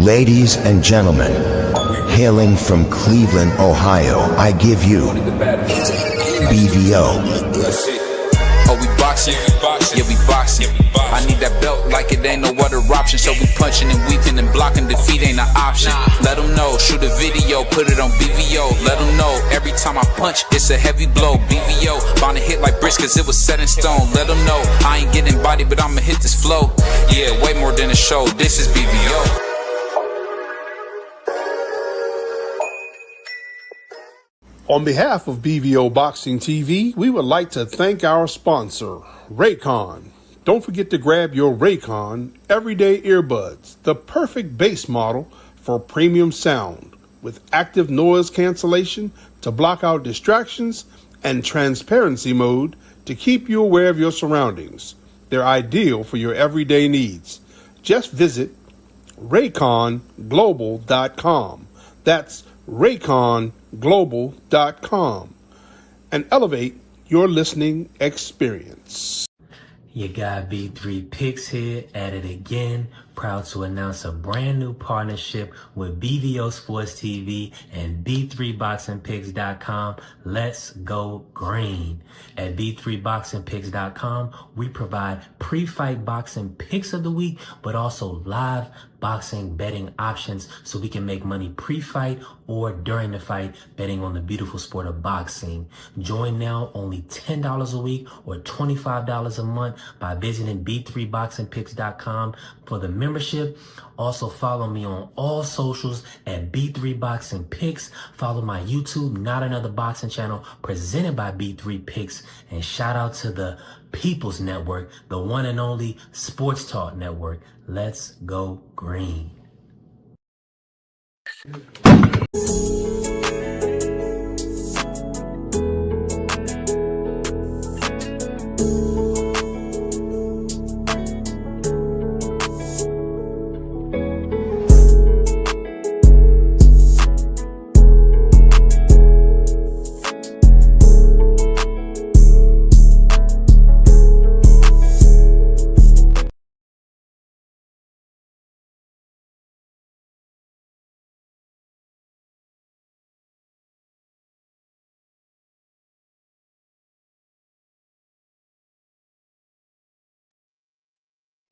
Ladies and gentlemen, hailing from Cleveland, Ohio, I give you BVO. Oh, we boxing? Yeah, we boxing. I need that belt like it ain't no other option. So we punching and weeping and blocking. Defeat ain't an option. Let them know, shoot a video, put it on BVO. Let them know, every time I punch, it's a heavy blow. BVO, bound to hit like bricks cause it was set in stone. Let them know, I ain't getting body, but I'ma hit this flow. Yeah, way more than a show, this is BVO. On behalf of BVO Boxing TV, we would like to thank our sponsor, Raycon. Don't forget to grab your Raycon Everyday Earbuds, the perfect bass model for premium sound, with active noise cancellation to block out distractions and transparency mode to keep you aware of your surroundings. They're ideal for your everyday needs. Just visit rayconglobal.com. That's rayconglobal.com and elevate your listening experience. You got B3 Picks here at it again. Proud to announce a brand new partnership with BVO Sports TV and B3BoxingPicks.com. Let's go green. At B3BoxingPicks.com, we provide pre-fight boxing picks of the week, but also live boxing betting options so we can make money pre-fight or during the fight betting on the beautiful sport of boxing. Join now, only $10 a week or $25 a month by visiting B3BoxingPicks.com for the membership. Also follow me on all socials at B3 Boxing Picks. Follow my YouTube, Not Another Boxing channel, presented by B3 Picks. And shout out to the People's Network, the one and only Sports Talk Network. Let's go green.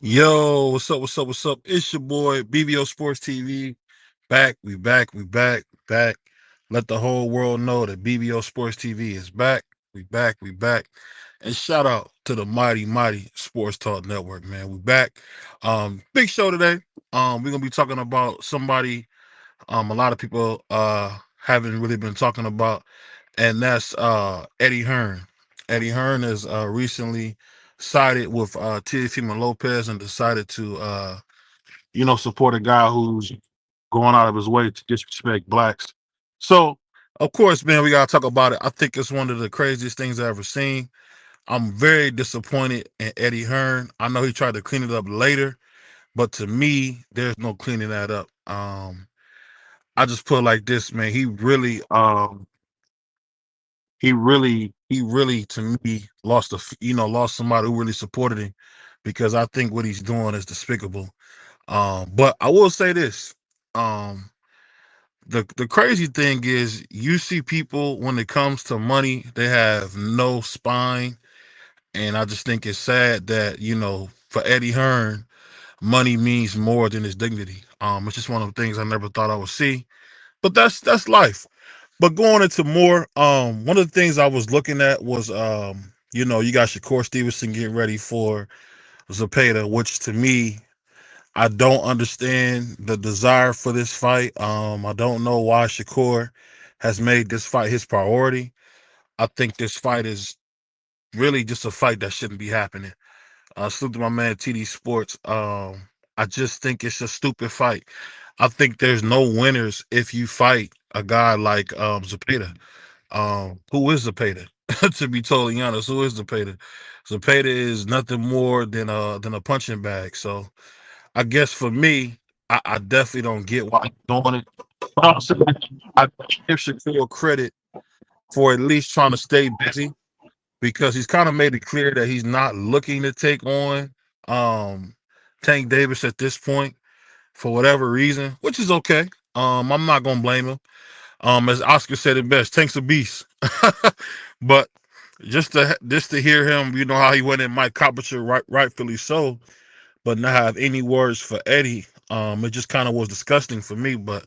Yo, what's up? It's your boy, BVO Sports TV. We back. Let the whole world know that BVO Sports TV is back. We back. And shout out to the mighty Sports Talk Network, man. We back. Big show today. We're gonna be talking about somebody a lot of people haven't really been talking about, and that's Eddie Hearn. Eddie Hearn has recently sided with Teofimo Lopez and decided to support a guy who's going out of his way to disrespect blacks. So of course, man, we gotta talk about it. I think it's one of the craziest things I've ever seen. I'm very disappointed in Eddie Hearn. I know he tried to clean it up later, but to me, there's no cleaning that up. I just put it like this, man. He really to me lost somebody who really supported him, because I think what he's doing is despicable. But I will say this. The crazy thing is, you see people, when it comes to money, they have no spine. And I just think it's sad that, for Eddie Hearn, money means more than his dignity. It's just one of the things I never thought I would see. But that's life. But going into more, one of the things I was looking at was, you got Shakur Stevenson getting ready for Zepeda, which to me, I don't understand the desire for this fight. I don't know why Shakur has made this fight his priority. I think this fight is really just a fight that shouldn't be happening. Salute to my man TD Sports. I just think it's a stupid fight. I think there's no winners if you fight a guy like Zepeda. Who is Zepeda? To be totally honest, who is Zepeda? Zepeda is nothing more than a punching bag. So I guess for me, I definitely don't get why he's doing it. But also, I give Shakur credit for at least trying to stay busy, because he's kind of made it clear that he's not looking to take on Tank Davis at this point. for whatever reason, which is okay. I'm not gonna blame him. As Oscar said it best, Tank's a beast. But just to hear him, you know how he went in Mike Coppicer, rightfully so, but not have any words for Eddie. It just kind of was disgusting for me. But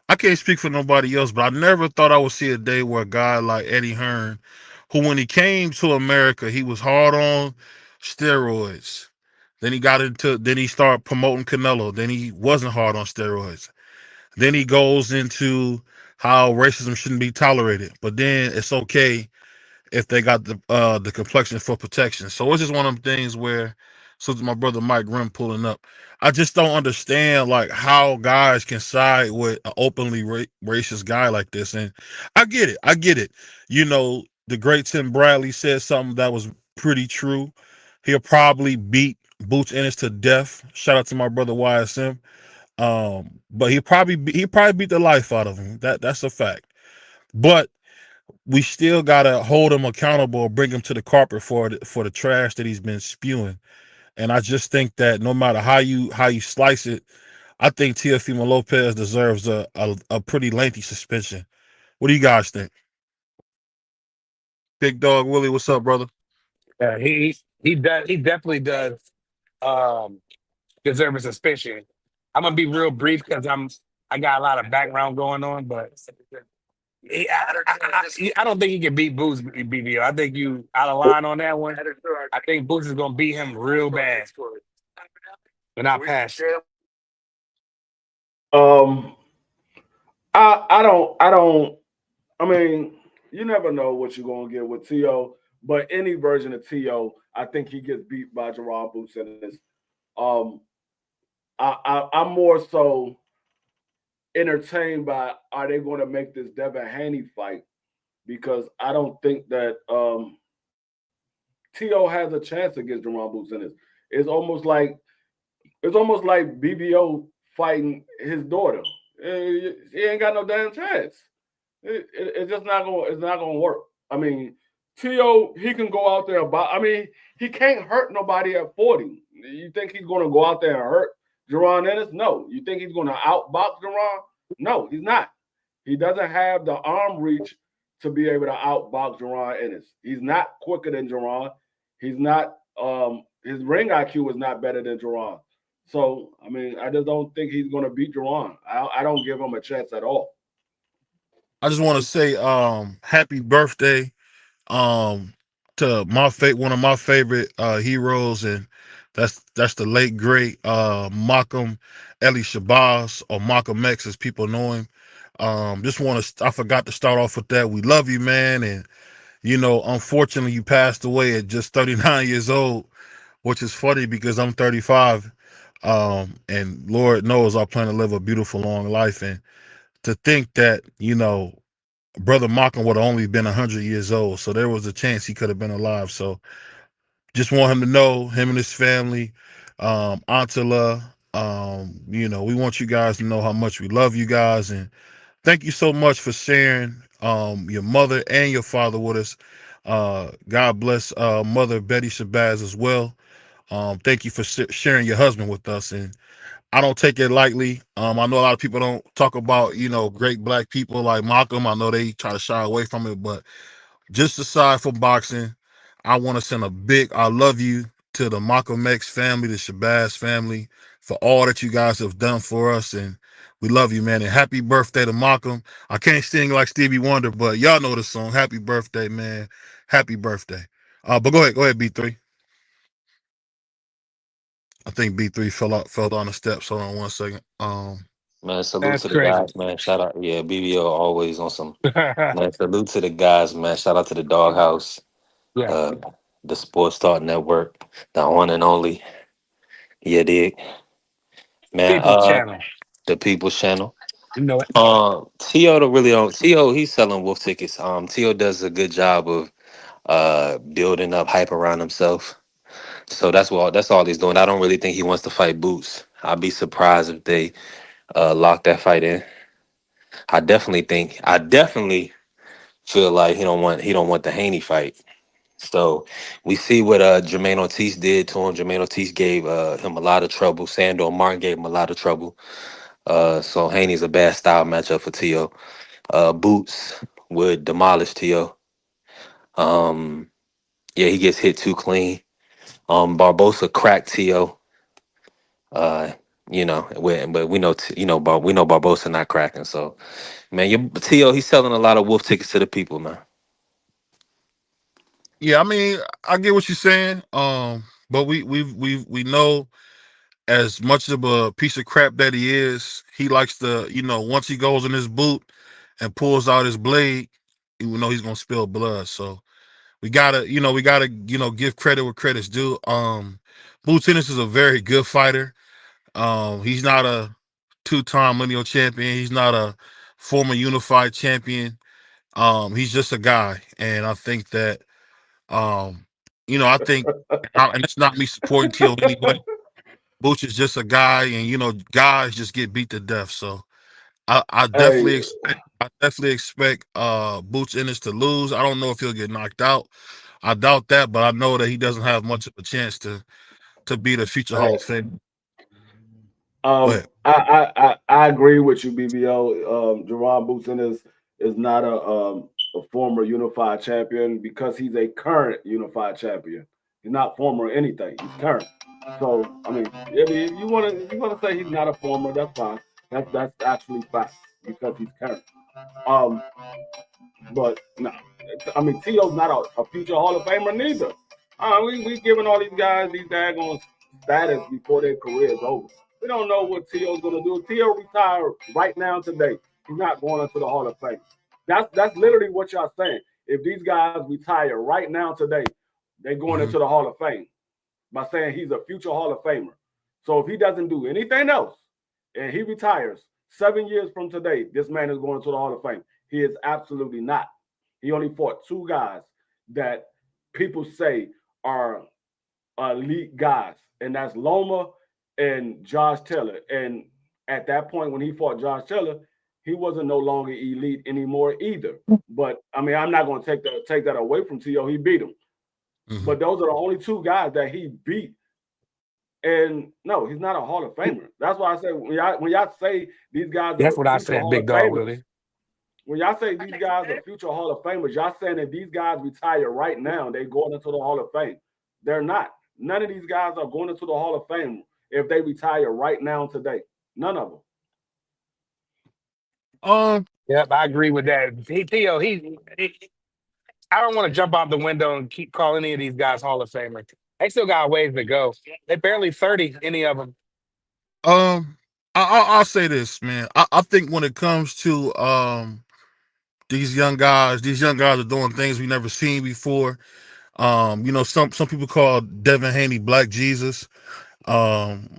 I can't speak for nobody else. But I never thought I would see a day where a guy like Eddie Hearn, who when he came to America, he was hard on steroids. Then he started promoting Canelo. Then he wasn't hard on steroids. Then he goes into how racism shouldn't be tolerated, but then it's okay if they got the complexion for protection. So it's just one of them things where, so my brother Mike Grimm pulling up, I just don't understand like how guys can side with an openly racist guy like this. And I get it. You know, the great Tim Bradley said something that was pretty true. He'll probably beat Boots Ennis to death. Shout out to my brother YSM. But he probably beat the life out of him. That's a fact. But we still gotta hold him accountable or bring him to the carpet for the trash that he's been spewing. And I just think that no matter how you slice it, I think Teofimo Lopez deserves a pretty lengthy suspension. What do you guys think? Big Dog Willie, what's up, brother? He definitely does um deserve a suspension. I'm gonna be real brief because I got a lot of background going on, but I don't think he can beat Boots BBO. I think you out of line on that one. I think Boots is gonna beat him real bad. And I pass. Um, I don't. I mean, you never know what you're gonna get with T.O., but any version of T.O., I think he gets beat by Gerard Boots in this. Um, I'm more so entertained by are they going to make this Devin Haney fight, because I don't think that T.O. has a chance against Gerard Boots in this. It's almost like BBO fighting his daughter. He ain't got no damn chance. It's just not going. It's not going to work. I mean, T.O. he can go out there about. I mean, he can't hurt nobody at 40. You think he's going to go out there and hurt Jerron Ennis? No. You think he's going to outbox Jerron? No, he's not. He doesn't have the arm reach to be able to outbox Jerron Ennis. He's not quicker than Jerron. He's not. His ring IQ is not better than Jerron. So, I mean, I just don't think he's going to beat Jerron. I don't give him a chance at all. I just want to say happy birthday um to one of my favorite heroes, and that's the late great Malcolm Eli Shabazz, or Malcolm X as people know him. Just want to I forgot to start off with that. We love you, man, and you know, unfortunately you passed away at just 39 years old, which is funny because I'm 35. And Lord knows I plan to live a beautiful long life, and to think that, you know, brother Malcolm would have only been 100 years old, so there was a chance he could have been alive. So just want him to know, him and his family, Antela, you know, we want you guys to know how much we love you guys, and thank you so much for sharing your mother and your father with us. God bless Mother Betty Shabazz as well. Thank you for sharing your husband with us, and I don't take it lightly. I know a lot of people don't talk about, you know, great black people like Malcolm. I know they try to shy away from it, but just aside from boxing, I want to send a big I love you to the Malcolm X family, the Shabazz family, for all that you guys have done for us. And we love you, man. And happy birthday to Malcolm. I can't sing like Stevie Wonder, but y'all know the song. Happy birthday, man. Happy birthday. But go ahead, B3. I think B3 fell down the steps. Hold on one second. Man, salute That's to the crazy. guys, man. Shout out, yeah, BBO always on some. Man, salute to the guys, man. Shout out to the Doghouse, Yeah. uh, the Sports Talk Network, the one and only. Yeah, dig, man. People's channel. The People's Channel. You know it. Tio don't really don't. Tio, he's selling wolf tickets. Tio does a good job of building up hype around himself. So that's all he's doing. I don't really think he wants to fight Boots. I'd be surprised if they lock that fight in. I definitely feel like he don't want the Haney fight. So we see what Jermaine Ortiz did to him. Jermaine Ortiz gave him a lot of trouble. Sandor Martin gave him a lot of trouble. So Haney's a bad style matchup for Tio. Boots would demolish Tio. Um, yeah, he gets hit too clean. Barbosa cracked Tio. Uh, but we know we know Barbosa not cracking. So man, your Tio, he's selling a lot of wolf tickets to the people, man. Yeah, I mean, I get what you're saying. But we know as much of a piece of crap that he is, he likes to, once he goes in his boot and pulls out his blade, you know he's gonna spill blood. So we gotta give credit where credit's due. Boots Ennis is a very good fighter. He's not a two-time lineal champion. He's not a former unified champion. He's just a guy, and I think that I think, and it's not me supporting Teal anyway. Boots is just a guy, and guys just get beat to death. So I Hey, definitely expect Boots Ennis to lose. I don't know if he'll get knocked out. I doubt that, but I know that he doesn't have much of a chance to be the future Hall of Fame. I agree with you, BBO. Jerron Bootson is not a former unified champion because he's a current unified champion. He's not former anything. He's current. So I mean, if you wanna say he's not a former, that's fine. That's actually fact because he's current. Um, but no, I mean Tio's not a future Hall of Famer neither. We giving all these guys these daggone status before their career is over. We don't know what Tio's gonna do. Tio retired right now today. He's not going into the Hall of Fame. That's literally what y'all saying. If these guys retire right now today, they're going into the Hall of Fame by saying he's a future Hall of Famer. So if he doesn't do anything else and he retires 7 years from today, this man is going to the Hall of Fame. He is absolutely not. He only fought two guys that people say are elite guys, and that's Loma and Josh Taylor. And at that point, when he fought Josh Taylor, he wasn't no longer elite anymore either. But I mean, I'm not going to take that away from T.O. He beat him. But those are the only two guys that he beat. And no, he's not a Hall of Famer. That's why I say when y'all say these guys That's are what I future said, Hall big of dog, Famers, Willie. when y'all say these guys are future Hall of Famers, y'all saying that these guys retire right now, they going into the Hall of Fame. They're not. None of these guys are going into the Hall of Fame if they retire right now today. None of them. Yep, I agree with that. Theo, I don't want to jump out the window and keep calling any of these guys Hall of Famers. They still got ways to go. They're barely 30, any of them. I'll say this, man. I think when it comes to these young guys are doing things we never seen before. Some people call Devin Haney Black Jesus,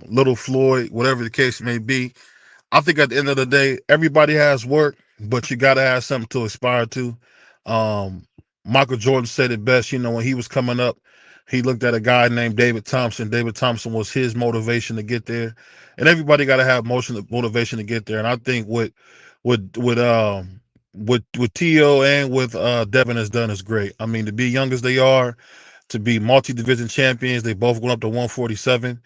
Little Floyd, whatever the case may be. I think at the end of the day, everybody has work, but you gotta have something to aspire to. Um, Michael Jordan said it best, when he was coming up, he looked at a guy named David Thompson. David Thompson was his motivation to get there. And everybody gotta have motivation to get there. And I think what T.O. and with Devin has done is great. I mean, to be young as they are, to be multi-division champions, they both went up to 147.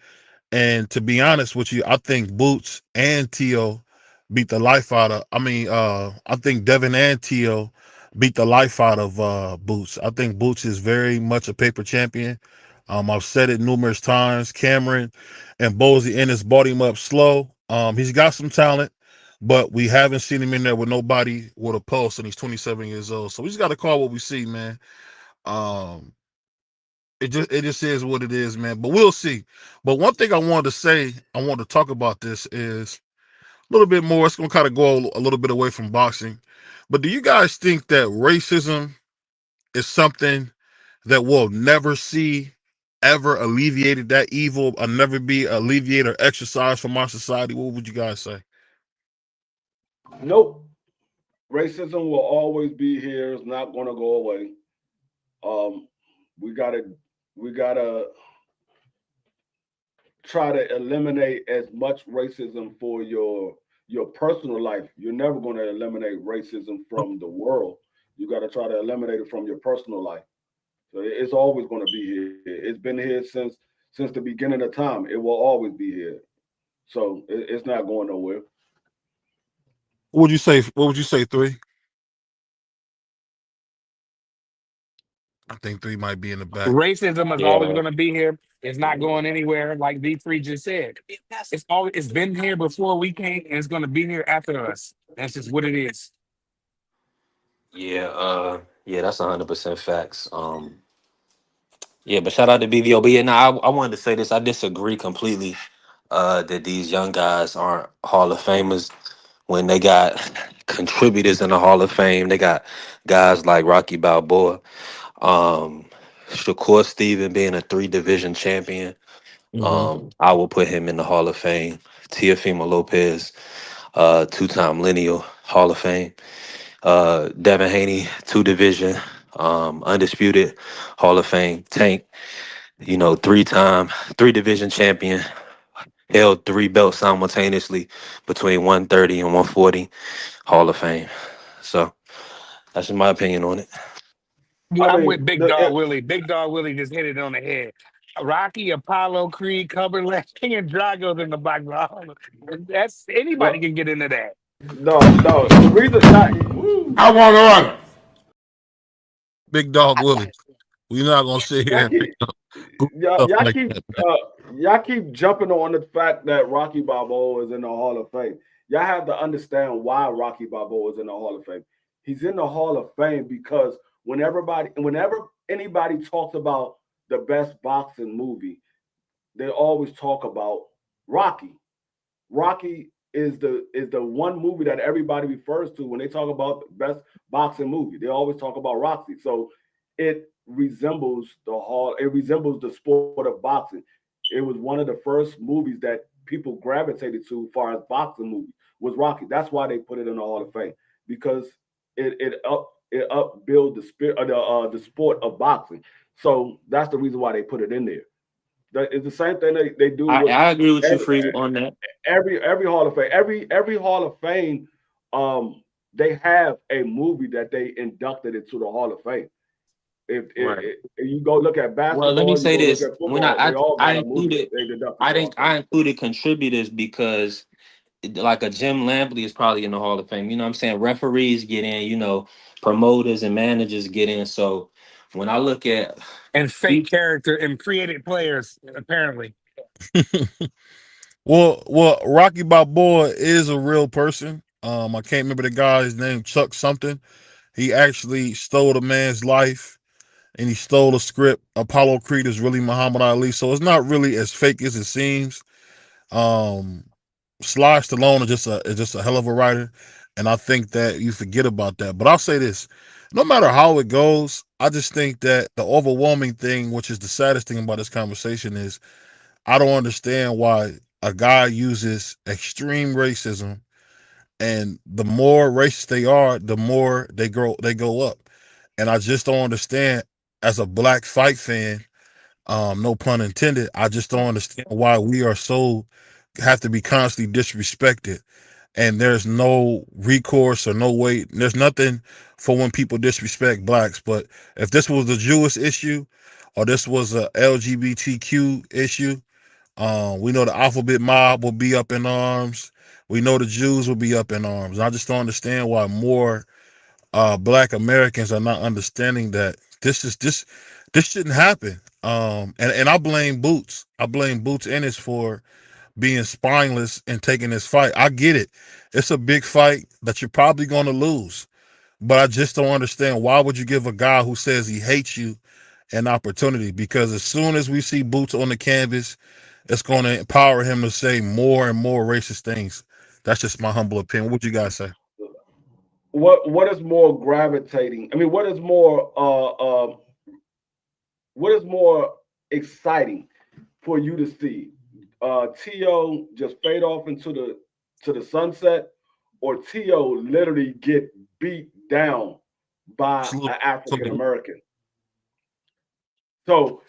And to be honest with you, I think Boots and Tio beat the life out of. I think Devin and Tio beat the life out of Boots. I think Boots is very much a paper champion. I've said it numerous times. Cameron and Bozy Ennis bought him up slow. He's got some talent, but we haven't seen him in there with nobody with a pulse, and he's 27 years old. So we just got to call what we see, man. It just is what it is, man. But we'll see. But one thing I wanted to talk about this is a little bit more. It's gonna kind of go a little bit away from boxing. But do you guys think that racism is something that we'll never see ever alleviated, that evil will never be alleviated or exercised from our society? What would you guys say? Nope. Racism will always be here. It's not going to go away. We gotta try to eliminate as much racism for your personal life. You're never going to eliminate racism from the world. You got to try to eliminate it from your personal life. So it's always going to be here. It's been here since the beginning of time. It will always be here. So it's not going nowhere. What would you say? What would you say? 3? I think 3 might be in the back. Racism is always Yeah, going to be here. It's not going anywhere, like V3 just said. It's been here before we came, and it's going to be here after us. That's just what it is. yeah, that's 100% facts. Yeah, but shout out to BVO. But yeah, now I wanted to say this. I disagree completely that these young guys aren't Hall of Famers when they got contributors in the Hall of Fame. They got guys like Rocky Balboa, um, Shakur Steven being a 3 division champion. Hmm. I will put him in the Hall of Fame. Teofimo Lopez, 2-time lineal Hall of Fame. Devin Haney, 2 division, undisputed Hall of Fame. Tank, 3-time, 3 division champion, held 3 belts simultaneously between 130 and 140, Hall of Fame. So that's my opinion on it. Yeah, I I'm mean, with Big Dog Willie. Big Dog Willie just hit it on the head. Rocky, Apollo, Creed, Cumberland, King and Drago's in the box. That's anybody no, can get into that. no. The reason not. I want to run. Big Dog Willie. We're not gonna sit here Y'all and keep, do stuff like that. y'all keep jumping on the fact that Rocky Balboa is in the Hall of Fame. Y'all have to understand why Rocky Balboa is in the Hall of Fame. He's in the Hall of Fame because whenever anybody talks about the best boxing movie, they always talk about Rocky. Rocky is the one movie that everybody refers to when they talk about the best boxing movie. They always talk about Rocky. So it resembles the sport of boxing. It was one of the first movies that people gravitated to as far as boxing movies was Rocky. That's why they put it in the Hall of Fame because it upbuild the spirit the sport of boxing. So that's the reason why they put it in there. It's the same thing they do I, with I agree with you, every, Free, on that. every Hall of Fame. Every Hall of Fame, they have a movie that they inducted into the Hall of Fame. Right. If you go look at Well, let me basketball, you say go look this. at When football, they all I got a movie that included, they deducted the Hall of I Fame. included contributors because like a Jim Lampley is probably in the Hall of Fame. You know what I'm saying? Referees get in, promoters and managers get in. So when I look at And fake character and created players, apparently. Well, Rocky Balboa is a real person. I can't remember the guy's name, Chuck something. He actually stole a man's life and he stole a script. Apollo Creed is really Muhammad Ali, so it's not really as fake as it seems. Um, Sly Stallone is just a hell of a writer, and I think that you forget about that. But I'll say this: no matter how it goes, I just think that the overwhelming thing, which is the saddest thing about this conversation, is I don't understand why a guy uses extreme racism, and the more racist they are, the more they go up. And I just don't understand as a black fight fan, no pun intended, I just don't understand why we are so have to be constantly disrespected and there's no recourse or no way, there's nothing for when people disrespect blacks. But if this was a Jewish issue or this was a LGBTQ issue, we know the alphabet mob will be up in arms. We know the Jews will be up in arms. I just don't understand why more black Americans are not understanding that this shouldn't happen. And I blame Boots. I blame Boots Ennis for being spineless and taking this fight. I get it. It's a big fight that you're probably going to lose. But I just don't understand why would you give a guy who says he hates you an opportunity? Because as soon as we see Boots on the canvas, it's going to empower him to say more and more racist things. That's just my humble opinion. What you guys say? What is more gravitating? I mean, what is more exciting for you to see? To just fade off into the sunset, or To literally get beat down by Salute. an African Salute. American. So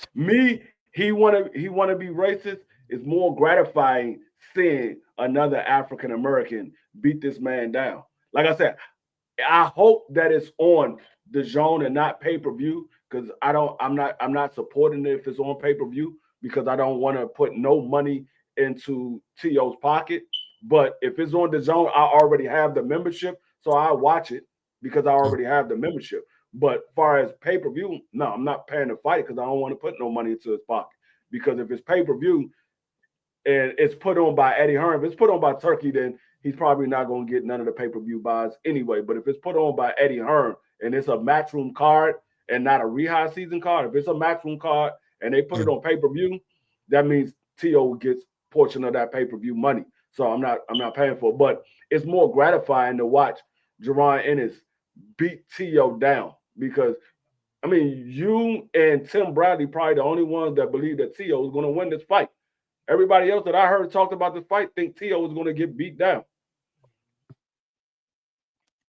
he wanna be racist. It's more gratifying seeing another African American beat this man down. Like I said, I hope that it's on the zone and not pay per view because I'm not supporting it if it's on pay per view because I don't want to put no money into To's pocket. But if it's on the zone, I already have the membership, so I watch it because I already have the membership. But far as pay per view, no, I'm not paying to fight because I don't want to put no money into his pocket. Because if it's pay per view, and it's put on by Eddie Hearn. If it's put on by Turkey, then he's probably not going to get none of the pay per view buys anyway. But if it's put on by Eddie Hearn and it's a matchroom card and not a rehab season card, if it's a matchroom card and they put it on pay per view, that means T.O. gets portion of that pay per view money. So I'm not paying for it. But it's more gratifying to watch Jerron Ennis beat T.O. down because I mean, you and Tim Bradley probably the only ones that believe that T.O. is going to win this fight. Everybody else that I heard talked about this fight think T.O. was going to get beat down.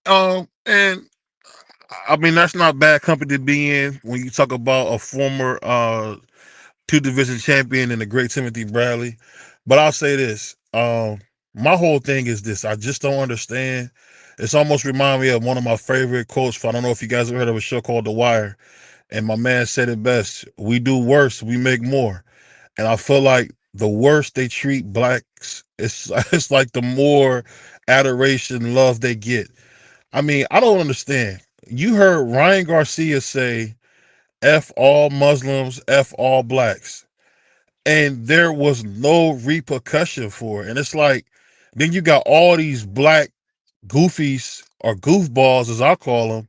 And I mean that's not bad company to be in when you talk about a former two division champion and the great Timothy Bradley. But I'll say this. My whole thing is this. I just don't understand. It's almost remind me of one of my favorite quotes. I don't know if you guys ever heard of a show called The Wire. And my man said it best. We do worse, we make more. And I feel like the worse they treat blacks, it's like the more adoration, love they get. I mean, I don't understand. You heard Ryan Garcia say, F all Muslims, F all blacks. And there was no repercussion for it. And it's like, then you got all these black goofies or goofballs, as I call them,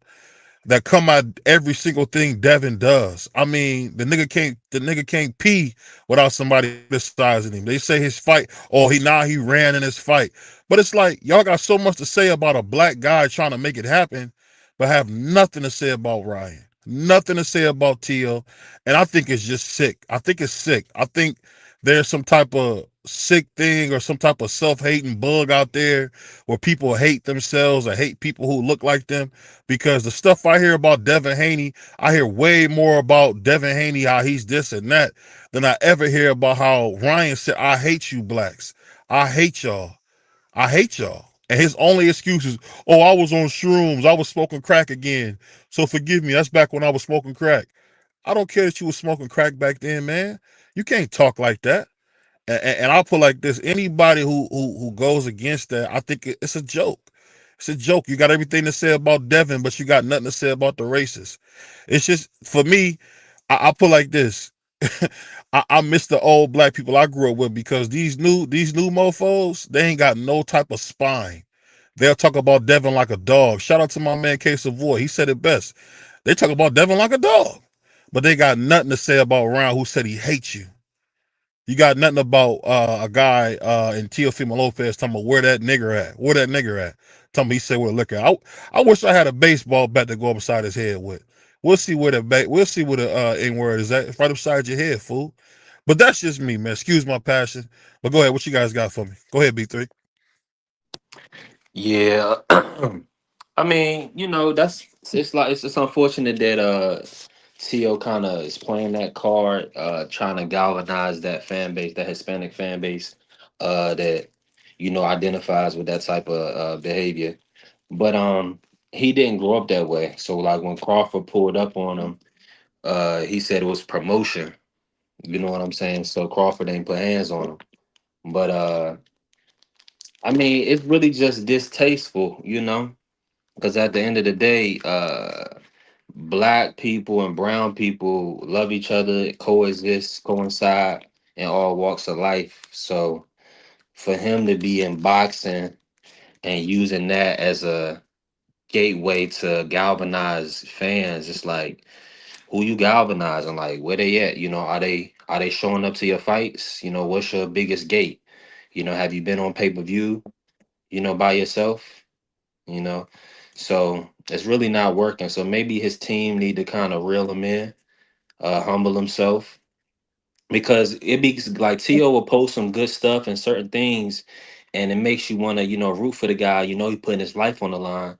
that come out every single thing Devin does. I mean, the nigga can't pee without somebody criticizing him. They say his fight, oh, he ran in his fight. But it's like y'all got so much to say about a black guy trying to make it happen, but have nothing to say about Ryan. Nothing to say about Teal. And I think it's just sick. I think it's sick. I think there's some type of sick thing or some type of self-hating bug out there where people hate themselves or hate people who look like them because the stuff I hear about Devin Haney, I hear way more about Devin Haney, how he's this and that, than I ever hear about how Ryan said, I hate you blacks. I hate y'all. I hate y'all. And his only excuse is, oh, I was on shrooms. I was smoking crack again. So forgive me. That's back when I was smoking crack. I don't care that you was smoking crack back then, man. You can't talk like that. And I'll put like this: anybody who goes against that, I think it's a joke. It's a joke. You got everything to say about Devin, but you got nothing to say about the racists. It's just for me. I put like this: I miss the old black people I grew up with because these new mofo's they ain't got no type of spine. They'll talk about Devin like a dog. Shout out to my man K Savoy. He said it best. They talk about Devin like a dog, but they got nothing to say about Ryan who said he hates you. You got nothing about a guy in Teofimo Lopez talking about where that nigger at. Where that nigger at? Tell me he said where the liquor. I wish I had a baseball bat to go upside his head with. We'll see where the N word is at. Right upside your head, fool. But that's just me, man. Excuse my passion. But go ahead. What you guys got for me? Go ahead, B3. Yeah. I mean, that's it's like it's unfortunate that Tio kind of is playing that card, trying to galvanize that fan base, that Hispanic fan base, that identifies with that type of behavior. But he didn't grow up that way. So like when Crawford pulled up on him, he said it was promotion. You know what I'm saying? So Crawford ain't put hands on him. But I mean, it's really just distasteful, because at the end of the day, black people and brown people love each other, coexist, coincide in all walks of life. So for him to be in boxing and using that as a gateway to galvanize fans, it's like who you galvanizing? Like where they at? Are they showing up to your fights? What's your biggest gate? Have you been on pay-per-view, by yourself? you know. So it's really not working. So maybe his team need to kind of reel him in, humble himself. Because it be like T.O. will post some good stuff and certain things, and it makes you want to, root for the guy. He putting his life on the line,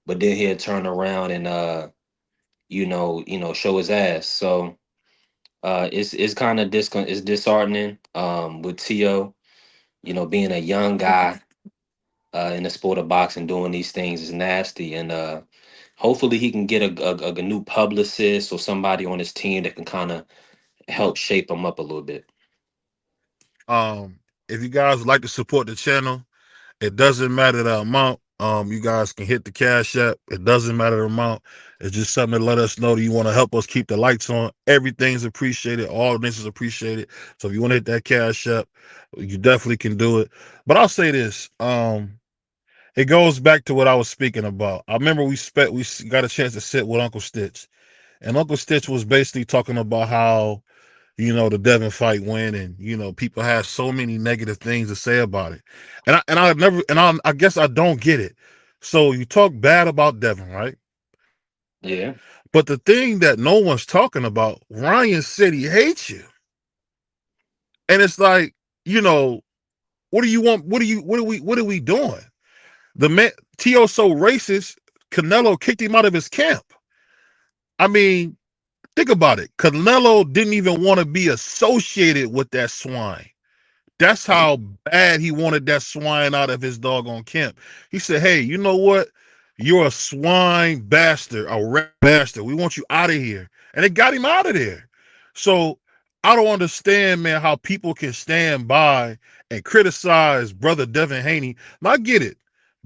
but then he'll turn around and show his ass. So it's kind of it's disheartening with T.O. Being a young guy. in the sport of boxing doing these things is nasty. And hopefully he can get a new publicist or somebody on his team that can kind of help shape him up a little bit. If you guys would like to support the channel, it doesn't matter the amount. You guys can hit the Cash App. It doesn't matter the amount. It's just something to let us know that you want to help us keep the lights on. Everything's appreciated. All of this is appreciated. So if you want to hit that Cash App, you definitely can do it. But I'll say this. It goes back to what I was speaking about. I remember we got a chance to sit with Uncle Stitch, and Uncle Stitch was basically talking about how the Devin fight went, and people have so many negative things to say about it, I guess I don't get it. So you talk bad about Devin, right? Yeah. But the thing that no one's talking about, Ryan said he hates you, and it's like, what do you want? What are we doing? The man T.O. so racist, Canelo kicked him out of his camp. I mean, think about it. Canelo didn't even want to be associated with that swine. That's how bad he wanted that swine out of his doggone camp. He said, hey, you know what? You're a swine bastard, a rat bastard. We want you out of here. And it got him out of there. So I don't understand, man, how people can stand by and criticize brother Devin Haney. Now, I get it.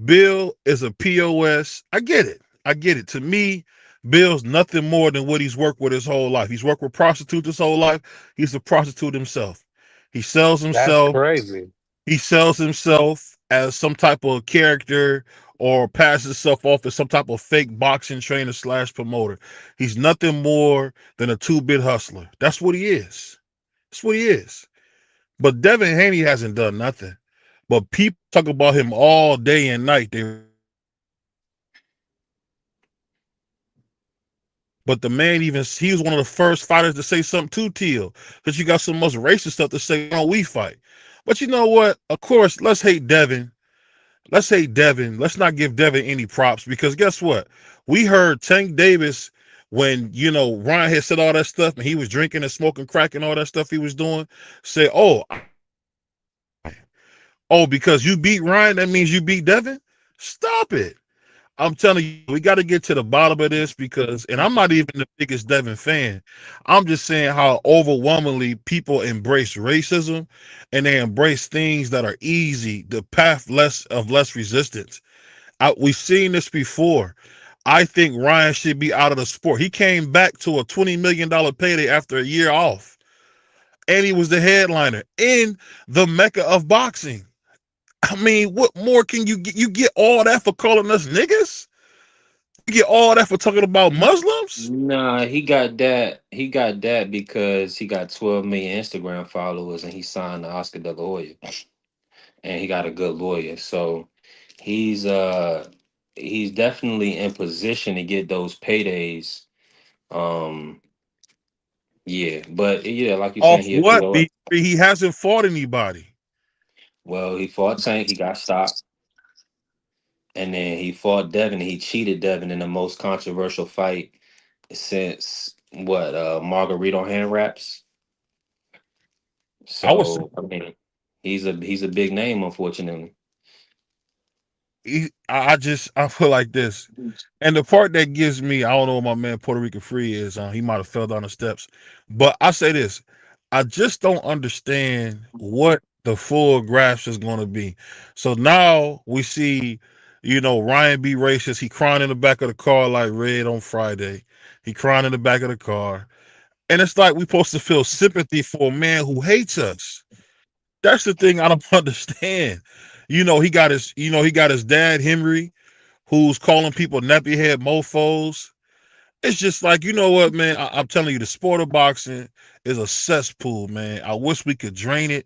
Bill is a POS. I get it. To me, Bill's nothing more than what he's worked with his whole life. He's worked with prostitutes his whole life. He's a prostitute himself. He sells That's himself. crazy. He sells himself as some type of character or passes himself off as some type of fake boxing trainer / promoter. He's nothing more than a 2-bit hustler. That's what he is. But Devin Haney hasn't done nothing. But people talk about him all day and night. But the man he was one of the first fighters to say something to Teal, because you got some most racist stuff to say on We Fight. But you know what? Of course, let's hate Devin. Let's not give Devin any props, because guess what? We heard Tank Davis when Ryan had said all that stuff and he was drinking and smoking crack and all that stuff he was doing, say, oh, because you beat Ryan, that means you beat Devin? Stop it. I'm telling you, we got to get to the bottom of this, because, and I'm not even the biggest Devin fan. I'm just saying how overwhelmingly people embrace racism, and they embrace things that are easy, the path less resistance. We've seen this before. I think Ryan should be out of the sport. He came back to a $20 million payday after a year off, and he was the headliner in the mecca of boxing. I mean, what more can you get? You get all that for calling us niggas? You get all that for talking about Muslims? Nah, he got that. He got that because he got 12 million Instagram followers and he signed to Oscar De La Hoya, and he got a good lawyer. So he's he's definitely in position to get those paydays. Um, yeah, but yeah, like you're saying, Off he a what? POS. He hasn't fought anybody. Well, he fought Tank, he got stopped, and then he fought Devin. And he cheated Devin in the most controversial fight since what? Margarito hand wraps. I was So I mean, he's a big name, unfortunately. I feel like this. And the part that gives me, I don't know what my man Puerto Rican Free is. He might have fell down the steps. But I say this, I just don't understand what the full grasp is going to be. So now we see, Ryan be racist. He crying in the back of the car like Red on Friday. He crying in the back of the car. And it's like we're supposed to feel sympathy for a man who hates us. That's the thing I don't understand. He got his dad, Henry, who's calling people nappy head mofos. It's just like, you know what, man? I'm telling you, the sport of boxing is a cesspool, man. I wish we could drain it.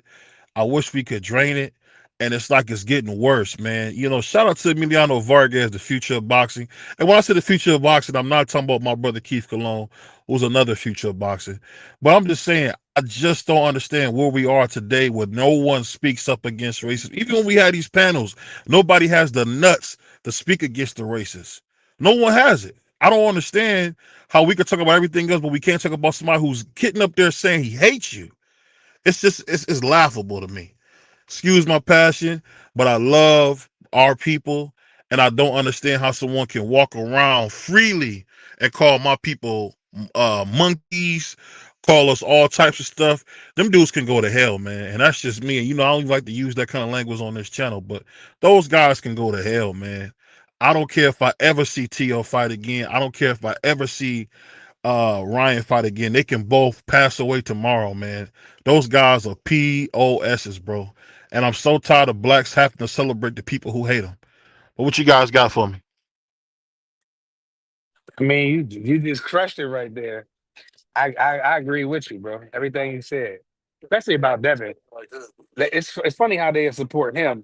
And it's like it's getting worse, man. Shout out to Emiliano Vargas, the future of boxing. And when I say the future of boxing, I'm not talking about my brother Keith Cologne, who's another future of boxing. But I'm just saying, I just don't understand where we are today where no one speaks up against racism. Even when we had these panels, nobody has the nuts to speak against the racists. No one has it. I don't understand how we could talk about everything else, but we can't talk about somebody who's getting up there saying he hates you. It's just, it's laughable to me. Excuse my passion, but I love our people, and I don't understand how someone can walk around freely and call my people monkeys, call us all types of stuff. Them dudes can go to hell, man. And that's just me. And I don't even like to use that kind of language on this channel, but those guys can go to hell, man. I don't care if I ever see T.O. fight again. I don't care if I ever see Ryan fight again. They can both pass away tomorrow, man. Those guys are POSs, bro. And I'm so tired of blacks having to celebrate the people who hate them. But what you guys got for me? I mean, you just crushed it right there. I agree with you, bro. Everything you said, especially about Devin. It's funny how they support him,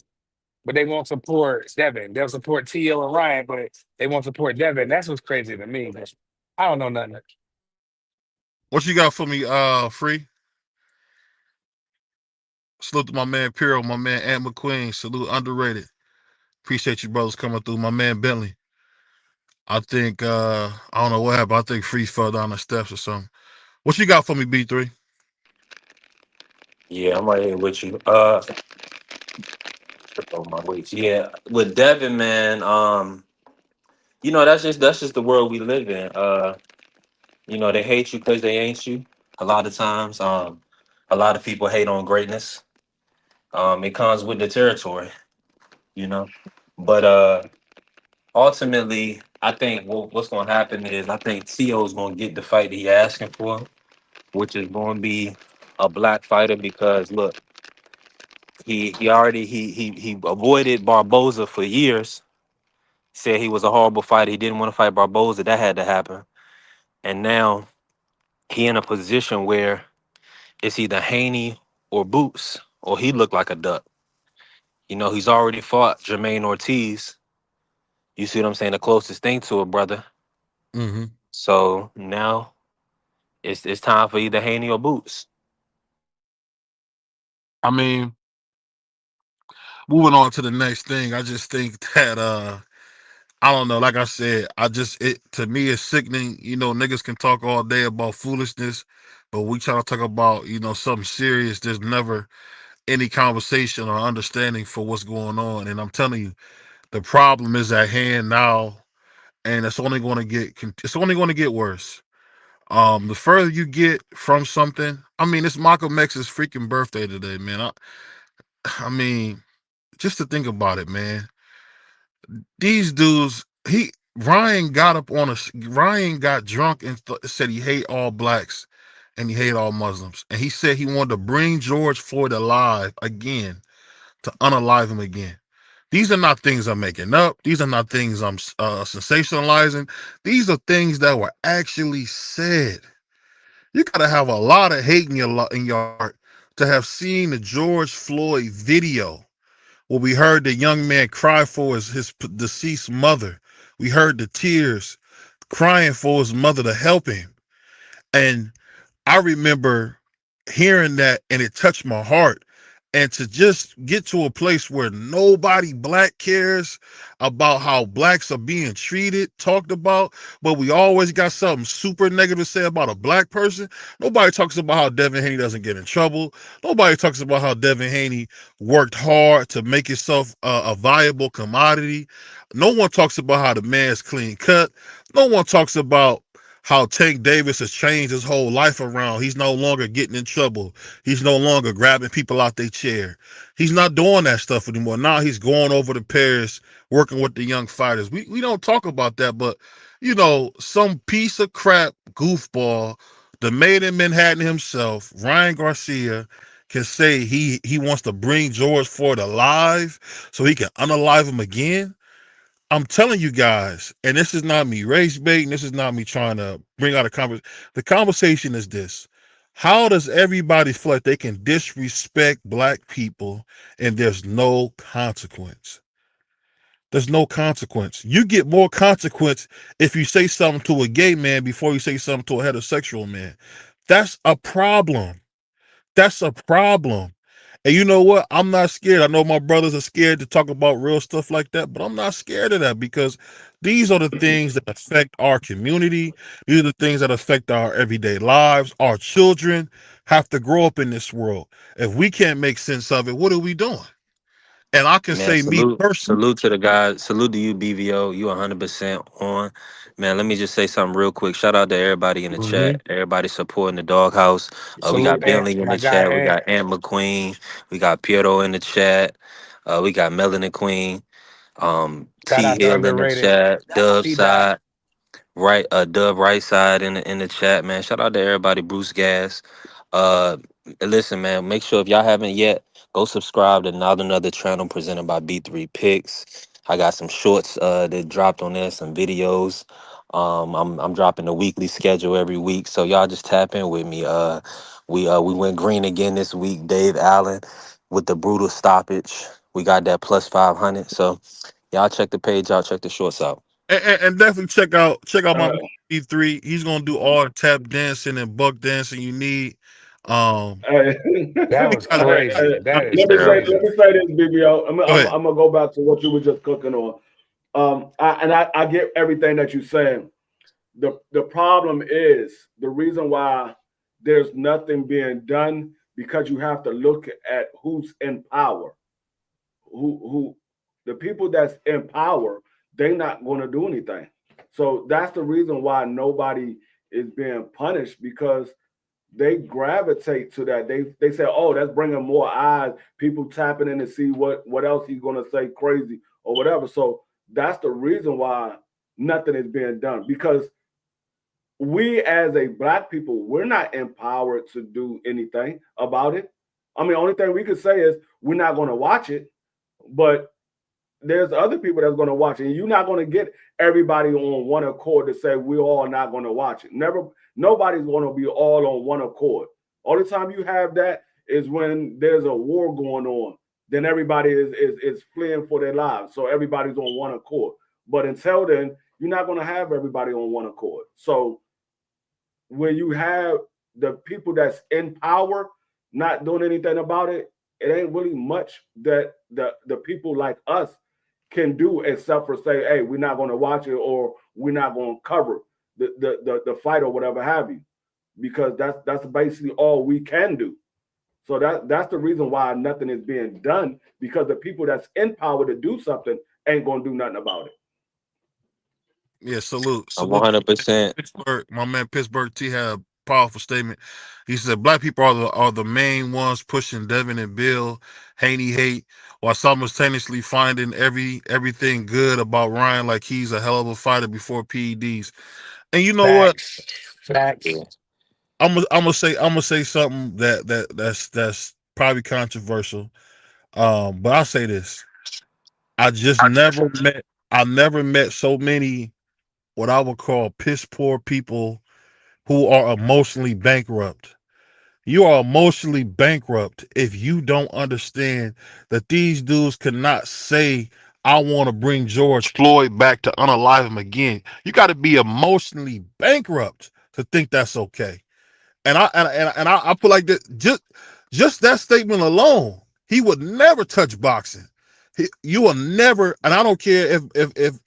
but they won't support Devin. They'll support T.O. and Ryan, but they won't support Devin. That's what's crazy to me. I don't know nothing. What you got for me, Free? Salute to my man Piro, my man Ant McQueen. Salute underrated. Appreciate you brothers coming through. My man Bentley. I think I don't know what happened. I think Free fell down the steps or something. What you got for me, B3? Yeah, I'm right here with you. Oh my weights. Yeah, with Devin, man. That's just the world we live in. They hate you because they ain't you. A lot of times, a lot of people hate on greatness. It comes with the territory, you know. But ultimately, I think what's going to happen is I think T.O. is going to get the fight that he asking for, which is going to be a black fighter because look, he already he avoided Barboza for years. Said he was a horrible fighter. He didn't want to fight Barboza. That had to happen, and now he in a position where it's either Haney or Boots, or he looked like a duck. He's already fought Jermaine Ortiz. You see what I'm saying? The closest thing to a brother. Mm-hmm. So now it's time for either Haney or Boots. I mean, moving on to the next thing, I just think that I don't know, like I said, it to me it's sickening. Niggas can talk all day about foolishness, but we try to talk about, something serious. There's never any conversation or understanding for what's going on. And I'm telling you, the problem is at hand now, and it's only going to get worse. The further you get from something, I mean, it's Malcolm X's freaking birthday today, man. I mean, just to think about it, man. These dudes, Ryan got drunk and said he hate all blacks and he hate all Muslims, and he said he wanted to bring George Floyd alive again, to unalive him again. These are not things I'm making up. These are not things I'm sensationalizing. These are things that were actually said. You gotta have a lot of hate in your heart to have seen the George Floyd video where we heard the young man cry for his deceased mother. We heard the tears crying for his mother to help him. And I remember hearing that and it touched my heart. And to just get to a place where nobody black cares about how blacks are being treated, talked about, but we always got something super negative to say about a black person. Nobody talks about how Devin Haney doesn't get in trouble. Nobody talks about how Devin Haney worked hard to make himself a viable commodity. No one talks about how the man's clean cut. No one talks about how Tank Davis has changed his whole life around. He's no longer getting in trouble. He's no longer grabbing people out their chair. He's not doing that stuff anymore. Now he's going over to Paris, working with the young fighters. We don't talk about that, but some piece of crap goofball, the made in Manhattan himself, Ryan Garcia, can say he wants to bring George Floyd alive so he can unalive him again. I'm telling you guys, and this is not me race baiting. This is not me trying to bring out a conversation. The conversation is this: how does everybody feel like they can disrespect black people and there's no consequence? There's no consequence. You get more consequence if you say something to a gay man before you say something to a heterosexual man. That's a problem. That's a problem. And you know what? I'm not scared. I know my brothers are scared to talk about real stuff like that, but I'm not scared of that because these are the things that affect our community. These are the things that affect our everyday lives. Our children have to grow up in this world. If we can't make sense of it, what are we doing? And I can Man, say me personally. salute to the guys. Salute to you, BVO. You 100% on. Man, let me just say something real quick. Shout out to everybody in the Mm-hmm. chat. Everybody supporting the doghouse. We got Salute Ant, Bentley in my the guy chat. We Ant. got Ant McQueen. We got Piero in the chat. We got Melanin Queen. Shout T out to Hill in the underrated chat. Dub T Dot. side. Right, Dub right side in the chat, man. Shout out to everybody. Bruce Gas. Uh, listen, man. Make sure if y'all haven't yet, go subscribe to Not Another Channel presented by B3 Picks. I got some shorts that dropped on there, some videos. I'm dropping a weekly schedule every week, so y'all just tap in with me. We went green again this week. Dave Allen with the brutal stoppage. We got that plus 500. So y'all check the page out. Check the shorts out. And definitely check out my Uh, man E3. He's gonna do all the tap dancing and buck dancing you need. hey, That was Gotta- crazy. That is let me say crazy. this, BBO. go ahead. I'm gonna go back to what you were just cooking on. I get everything that you're saying. The problem is the reason why there's nothing being done because you have to look at who's in power. Who the people that's in power, they're not going to do anything. So that's the reason why nobody is being punished because they gravitate to that. They say, oh, that's bringing more eyes, people tapping in to see what else he's going to say crazy or whatever. So that's the reason why nothing is being done because we as a black people, we're not empowered to do anything about it. I mean, only thing we could say is we're not going to watch it, but there's other people that's going to watch it. And you're not going to get everybody on one accord to say we're all not going to watch it. Never, nobody's going to be all on one accord. All the time you have that is when there's a war going on. Then everybody is fleeing for their lives. So everybody's on one accord. But until then, you're not going to have everybody on one accord. So when you have the people that's in power not doing anything about it, it ain't really much that the people like us can do except for say, hey, we're not going to watch it or we're not going to cover the fight or whatever have you, because that's basically all we can do. So that's the reason why nothing is being done, because the people that's in power to do something ain't going to do nothing about it. Yeah, salute. I'm Salute 100%. Pittsburgh. My man Pittsburgh T had a powerful statement. He said black people are the main ones pushing Devin and Bill Haney hate while simultaneously finding everything good about Ryan, like he's a hell of a fighter before PEDs. And you know what? Facts. Facts. Yeah. I'm gonna say something that's probably controversial. But I'll say this. I just never met so many what I would call piss poor people who are emotionally bankrupt. You are emotionally bankrupt if you don't understand that these dudes cannot say, I want to bring George Floyd back to unalive him again. You got to be emotionally bankrupt to think that's okay. And I put like this, just that statement alone, he would never touch boxing. You will never, and I don't care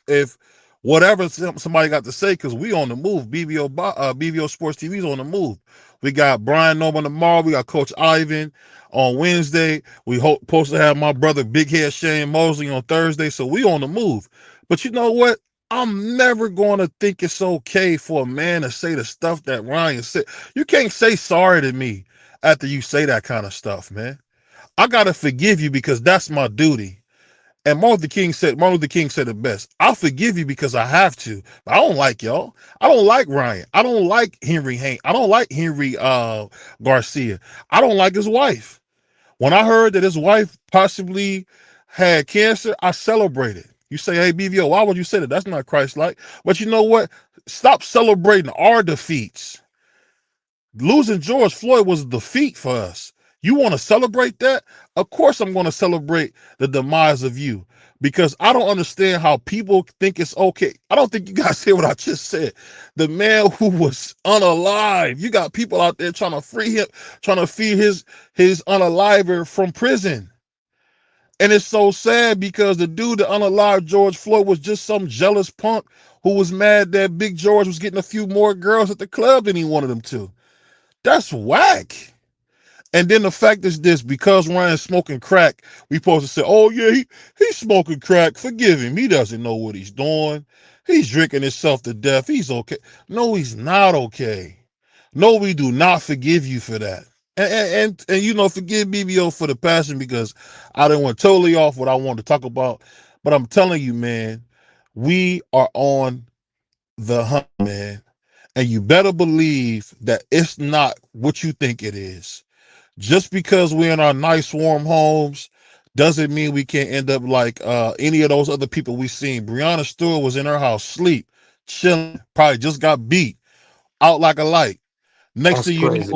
if whatever somebody got to say, because we on the move. BVO Sports TV's on the move. We got Brian Norman tomorrow. We got Coach Ivan on Wednesday. We hope supposed to have my brother Big Head Shane Mosley on Thursday. So we on the move. But you know what? I'm never going to think it's okay for a man to say the stuff that Ryan said. You can't say sorry to me after you say that kind of stuff, man. I gotta forgive you because that's my duty. And Martin Luther King said it best. I'll forgive you because I have to. But I don't like y'all. I don't like Ryan. I don't like Henry Hank. I don't like Henry Garcia. I don't like his wife. When I heard that his wife possibly had cancer, I celebrated. You say, hey, BVO, why would you say that? That's not Christ-like. But you know what? Stop celebrating our defeats. Losing George Floyd was a defeat for us. You want to celebrate that? Of course I'm going to celebrate the demise of you, because I don't understand how people think it's okay. I don't think you guys hear what I just said. The man who was unalive. You got people out there trying to free him, trying to free his unaliver from prison. And it's so sad because the dude that unalived George Floyd was just some jealous punk who was mad that Big George was getting a few more girls at the club than he wanted them to. That's whack. And then the fact is this: because Ryan's smoking crack, we supposed to say, "Oh yeah, he's smoking crack. Forgive him. He doesn't know what he's doing. He's drinking himself to death. He's okay." No, he's not okay. No, we do not forgive you for that. And you know, forgive BBO for the passion because I didn't want totally off what I wanted to talk about. But I'm telling you, man, we are on the hunt, man. And you better believe that it's not what you think it is. Just because we're in our nice warm homes doesn't mean we can't end up like any of those other people we seen. Breonna Stewart was in her house, sleep, chilling, probably just got beat out like a light. Next That's thing you crazy.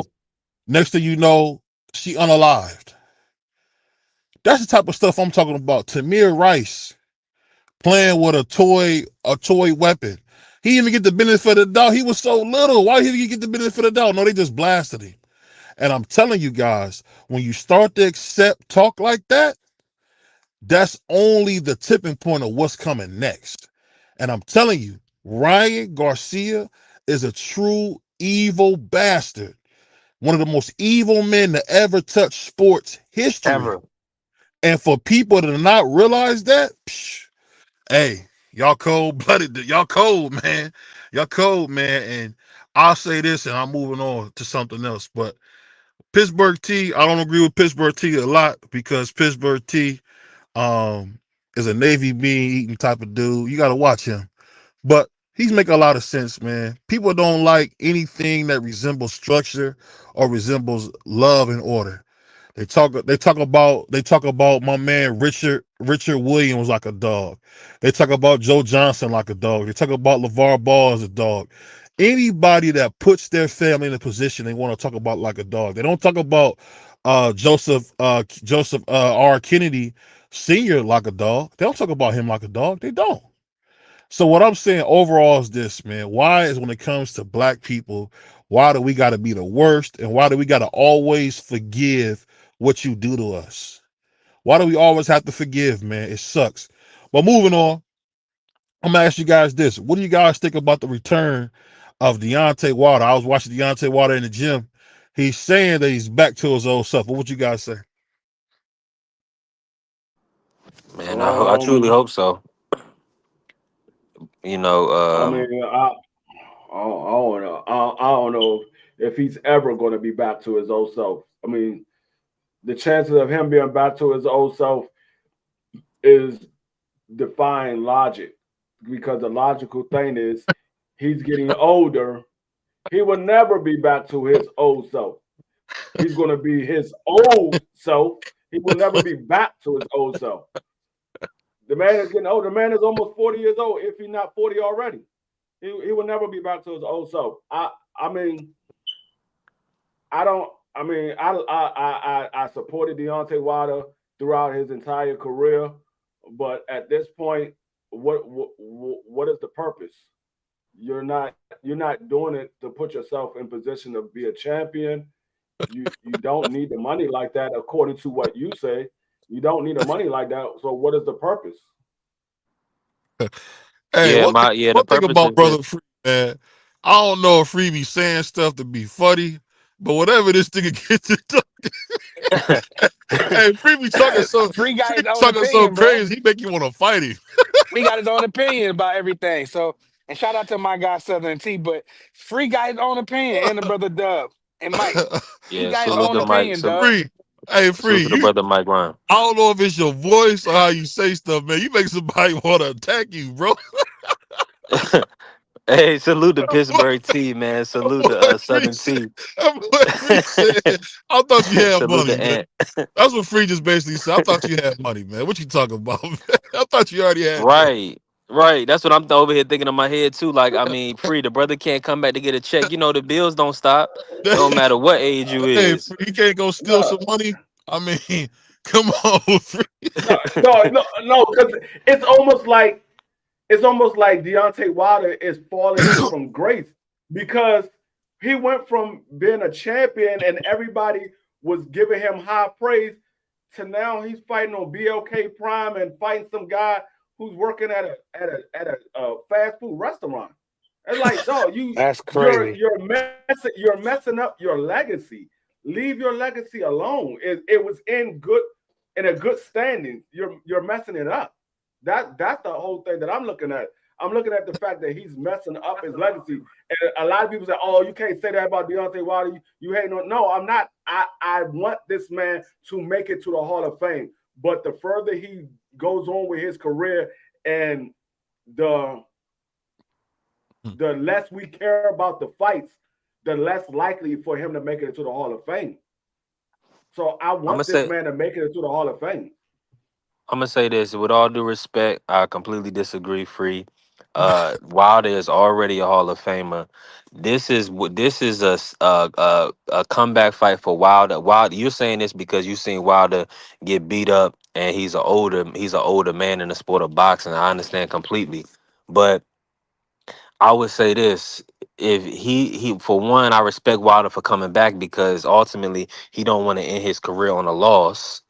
know, she unalived. That's the type of stuff I'm talking about. Tamir Rice playing with a toy weapon. He didn't even get the benefit of the doubt. He was so little. Why did he get the benefit of the doubt? No, they just blasted him. And I'm telling you guys, when you start to accept talk like that, that's only the tipping point of what's coming next. And I'm telling you, Ryan Garcia is a true evil bastard. One of the most evil men to ever touch sports history. Ever. And for people to not realize that, hey, y'all cold-blooded. Y'all cold, man. Y'all cold, man. And I'll say this, and I'm moving on to something else. But Pittsburgh T, I don't agree with Pittsburgh T a lot because Pittsburgh T is a Navy bean eating type of dude. You got to watch him. But he's making a lot of sense, man. People don't like anything that resembles structure or resembles love and order. They talk about my man Richard Williams like a dog. They talk about Joe Johnson like a dog. They talk about LeVar Ball as a dog. Anybody that puts their family in a position they want to talk about like a dog. They don't talk about Joseph R. Kennedy Sr. like a dog. They don't talk about him like a dog. They don't. So what I'm saying overall is this, man. Why is when it comes to black people, why do we got to be the worst? And why do we got to always forgive what you do to us? Why do we always have to forgive, man? It sucks. But moving on, I'm going to ask you guys this. What do you guys think about the return of Deontay Wilder? I was watching Deontay Wilder in the gym. He's saying that he's back to his old self. What would you guys say? Man, I truly hope so. You know, I mean, I don't know. I don't know if he's ever going to be back to his old self. I mean, the chances of him being back to his old self is defying logic, because the logical thing is he's getting older. He will never be back to his old self. He's going to be his old self. He will never be back to his old self. The man is getting old. The man is almost 40 years old, if he's not 40 already. He will never be back to his old self. I supported Deontay Wilder throughout his entire career, but at this point, what is the purpose? You're not doing it to put yourself in position to be a champion. You don't need the money like that, according to what you say. You don't need the money like that. So what is the purpose? Hey, the one thing purpose about is Brother Free, man, I don't know if Free be saying stuff to be funny, but whatever this nigga gets to talk, hey, Free be talking Free got his own opinion, bro. crazy, he make you want to fight him. Free got his own opinion about everything. So, and shout out to my guy Southern T, but Free got his own opinion, and the brother Dub and Mike. He yeah. got his Salute own to Mike. opinion, Dub. Free, hey, Free, Salute to the brother Mike Ryan. I don't know if it's your voice or how you say stuff, man. You make somebody want to attack you, bro. Hey, salute to Pittsburgh T, man. Salute to Southern T. Free said, I thought you had Salute money, to man. Ant. That's what Free just basically said. I thought you had money, man. What you talking about, man? I thought you already had that. Right. That's what I'm over here thinking in my head too. Like, I mean, Free, the brother can't come back to get a check. You know, the bills don't stop. It don't matter what age you Hey, is. you can't go steal some money. I mean, come on, Free. No, because it's almost like Deontay Wilder is falling from grace, because he went from being a champion and everybody was giving him high praise to now he's fighting on BLK Prime and fighting some guy who's working at a fast food restaurant. It's like, dog, That's crazy. you're messing up your legacy. Leave your legacy alone. It was in a good standing. You're messing it up. That's the whole thing that I'm looking at. I'm looking at the fact that he's messing up his legacy. And a lot of people say, "Oh, you can't say that about Deontay Wilder. You hate on." No, I'm not. I want this man to make it to the Hall of Fame. But the further he goes on with his career, and the less we care about the fights, the less likely for him to make it into the Hall of Fame. So I want this man to make it into the Hall of Fame. I'm gonna say this with all due respect. I completely disagree. Free. Wilder is already a Hall of Famer. This is a comeback fight for Wilder. Wilder, you're saying this because you've seen Wilder get beat up, and he's an older man in the sport of boxing. I understand completely, but I would say this: if he for one, I respect Wilder for coming back because ultimately he don't want to end his career on a loss,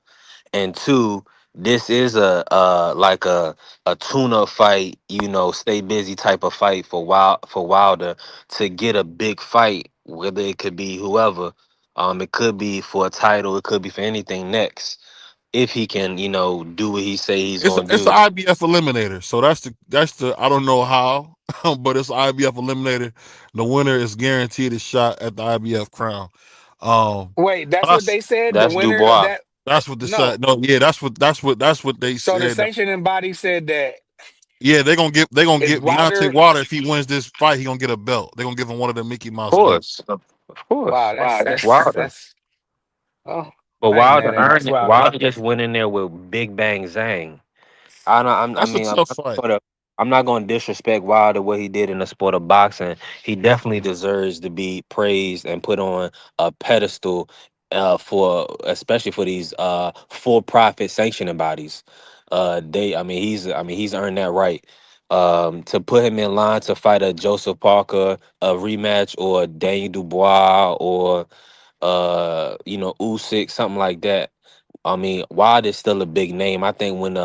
and two, this is like a tune-up fight, stay busy type of fight for Wilder to get a big fight, whether it could be whoever, it could be for a title, it could be for anything next, if he can, do what he say he's It's gonna the do. IBF eliminator. So that's the I don't know how, but it's the IBF eliminator. The winner is guaranteed a shot at the IBF crown. Wait, that's what That's they said. The That's winner of Dubois. that. that's what the No. side. No, yeah, that's what they So the said. sanctioning body said that Yeah, they're gonna is give Deontay Wilder. Wilder if he wins this fight, he gonna get a belt. They're gonna give him one of the Mickey Of Mouse belts. course. Of course. Wow, that's Wilder. that's. Oh, But I ain't Wilder mad at earned Max it. Wilder. Wilder just went in there with Big Bang Zang. I That's a mean, tough fight. I'm not going to disrespect Wilder what he did in the sport of boxing. He definitely deserves to be praised and put on a pedestal, especially for these for-profit sanctioning bodies. He's earned that right. To put him in line to fight a Joseph Parker, a rematch, or Daniel Dubois, or Usyk, something like that. I mean, Wilder's still a big name. I think when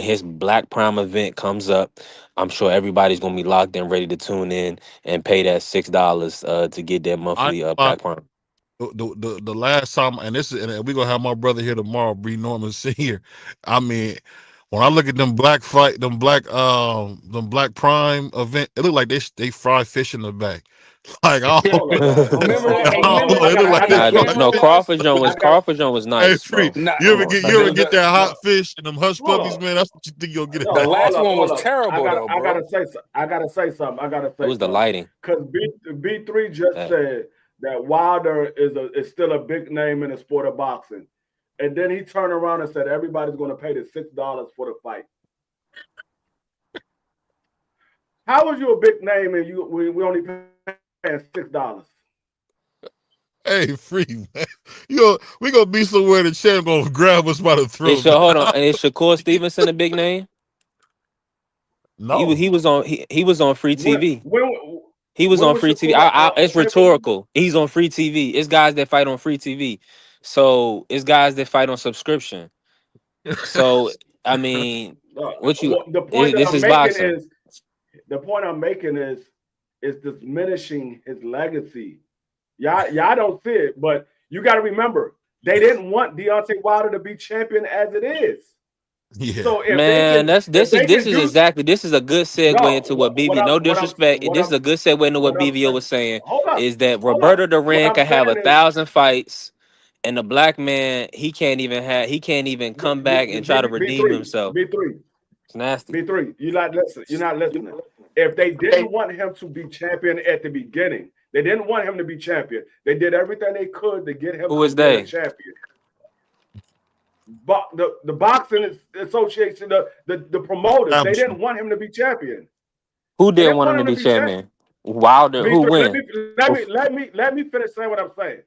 his Black Prime event comes up, I'm sure everybody's gonna be locked in, ready to tune in and pay that $6 to get their I monthly uh, Black Prime. the last time, and we're gonna have my brother here tomorrow, Bree Norman Sr. I mean, when I look at them black prime event, it look like they fry fish in the back. Like I Yeah. don't, Hold on. Remember that? I Hey, you don't remember know. how It look I like crazy they got the a fry question. camera No, was? I got Crawford Jones was Hey, nice, free. bro. Nah, You ever Come on. get that no, hot fish and them hush puppies, no, man? That's what you think you'll get at the that. no. last one was Hold up. terrible though, I bro. gotta say. I gotta say something. I gotta It say was the something. lighting. Because B3 just That said that Wilder is still a big name in the sport of boxing, and then he turned around and said everybody's going to pay the $6 for the fight. How was you a big name and we only paying $6? Hey, free man. We gonna be somewhere the champ gonna grab us by the is throat, man. hold on. Is Shakur Stevenson a big name? No. He was on free When TV. when He was when on was free TV. Shakur a It's champion? rhetorical. He's on free TV. It's guys that fight on free TV. So it's guys that fight on subscription. So I mean, what you The point that this I'm is making boxing. is is diminishing his legacy. Y'all don't see it, but you got to remember they didn't want Deontay Wilder to be champion as it is. Yeah. So Man, if they this can is do exactly this is a good segue no, into what BV. No disrespect, what this is a good segue into what I'm BVO saying. was saying. Hold up, Is that hold up. Roberto What Duran I'm can have saying is 1,000 fights, and the black man he can't even come back and try to redeem himself. B3. It's nasty. B3, you're not listening. You're not listening. If they didn't want him to be champion at the beginning, they didn't want him to be champion. They did everything they could to get him Who from is being a they? champion. But the boxing association, the promoters, they didn't Establishment. want him to be champion. Who They didn't didn't want want him to him to be be champion. champion? Wilder. Who B3, win? let me finish saying what I'm saying.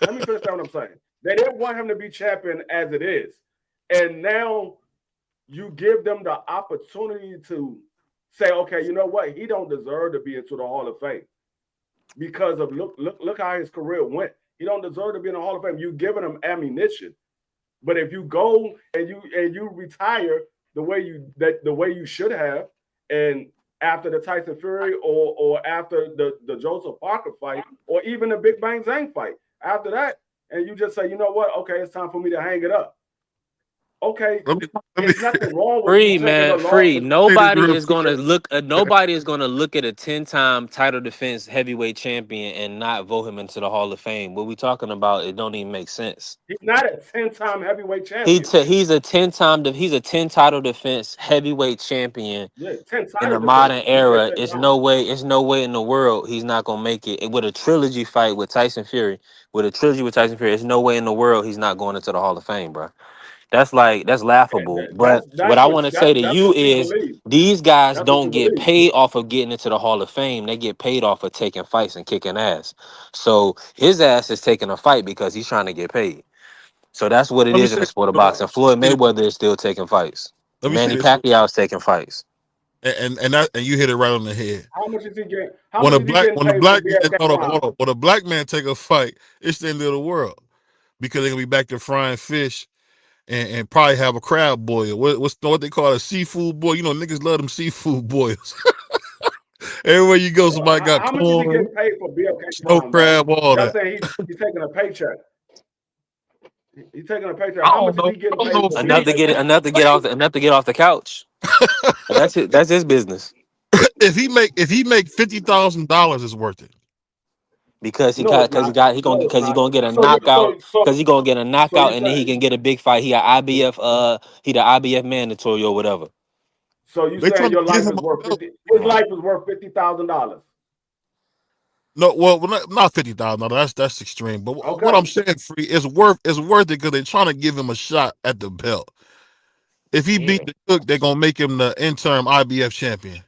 Let me finish saying what I'm saying. They didn't want him to be champion as it is, and now you give them the opportunity to say, okay, you know what? He don't deserve to be into the Hall of Fame because of look how his career went. He don't deserve to be in the Hall of Fame. You giving him ammunition, but if you go and you retire the way you should have, and after the Tyson Fury or after the Joseph Parker fight or even the Big Bang Zhang fight, after that and you just say, you know what? Okay, it's time for me to hang it up. Okay, Let me, there's nothing wrong with Free, you taking a man, loss. free. say this Nobody real is quick. gonna look. Nobody is gonna look at a 10-time title defense heavyweight champion and not vote him into the Hall of Fame. What we talking about? It don't even make sense. He's not a 10-time heavyweight champion. He's a 10 title defense heavyweight champion Yeah, 10 in the title modern defenses. You say era. 10 It's times. no way. It's no way in the world he's not gonna make it. With a trilogy fight with Tyson Fury, it's no way in the world he's not going into the Hall of Fame, bro. That's laughable. But what I want to say to That's you what you is believe. these guys That's what don't you get believe. paid off of getting into the Hall of Fame. They get paid off of taking fights and kicking ass. So his ass is taking a fight because he's trying to get paid. So that's what it Let me is in say, the sport of boxing. Floyd Mayweather is still taking fights. let me say Manny this, Pacquiao is taking fights. and you hit it right on the head. How much is he getting? How When much a is he getting paid for black man, BFK hold on. When a black man take a fight, it's the end of the world because they're gonna be back to frying fish and probably have a crab boil. What they call a seafood boil? You know, niggas love them seafood boils. Everywhere you go, somebody got How much is he corn, getting paid for BFK snow Prime, bro? crab, all Y'all that. saying he's taking a paycheck. He's taking a paycheck. I How much don't is know. he getting I don't paid know for Enough to BFK get Prime? enough to get off the couch. And that's it. That's his business if he make $50,000, it's worth it. because he No, got it's not. No, it's not. gonna get a So you knockout because he gonna get a so you knockout and then he say can get a big fight. He the IBF mandatory or whatever. so you They saying trying to your give life him is a worth belt. 50? His life is worth $50,000. No, well, not $50,000. That's extreme. But what Okay. I'm saying, free, it's worth it because they're trying to give him a shot at the belt. If he beat Yeah. the Cook, they're gonna make him the interim IBF champion.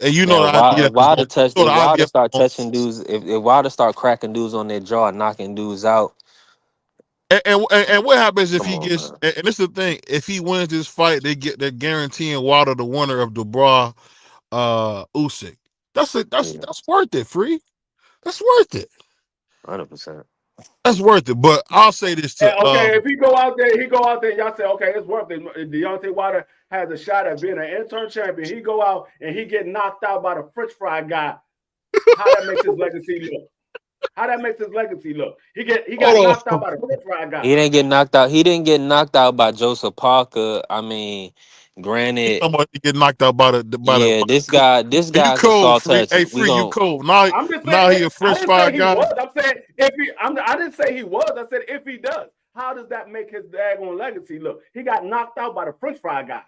And you know Man, the IBF is going. You know If the Wilder IBF is start going. touching dudes, if Wilder start cracking dudes on their jaw and knocking dudes out, And what happens if come he on, gets? man. And this is the thing: if he wins this fight, they're guaranteeing Wilder the winner of Dubois, Usyk. Yeah, That's worth it, free. That's worth it. 100%. That's worth it. But I'll say this to Okay, if he go out there, y'all say, okay, it's worth it. Deontay Wilder has a shot at being an interim champion. He go out and he get knocked out by the French fry guy. How that makes his legacy look? How that makes his legacy look? He got hold knocked out on. by the French fry guy. He didn't get knocked out. He didn't get knocked out by Joseph Parker. I mean, He granted, talking about he get knocked out by yeah, the cook. this You guy's a cold, soft free. touch. Hey, We free, you gon' cold. I'm just Now he saying. a I French didn't fry say he guy. was. I'm saying I didn't say he was. I said if he does. How does that make his daggone legacy look? He got knocked out by the French fry guy.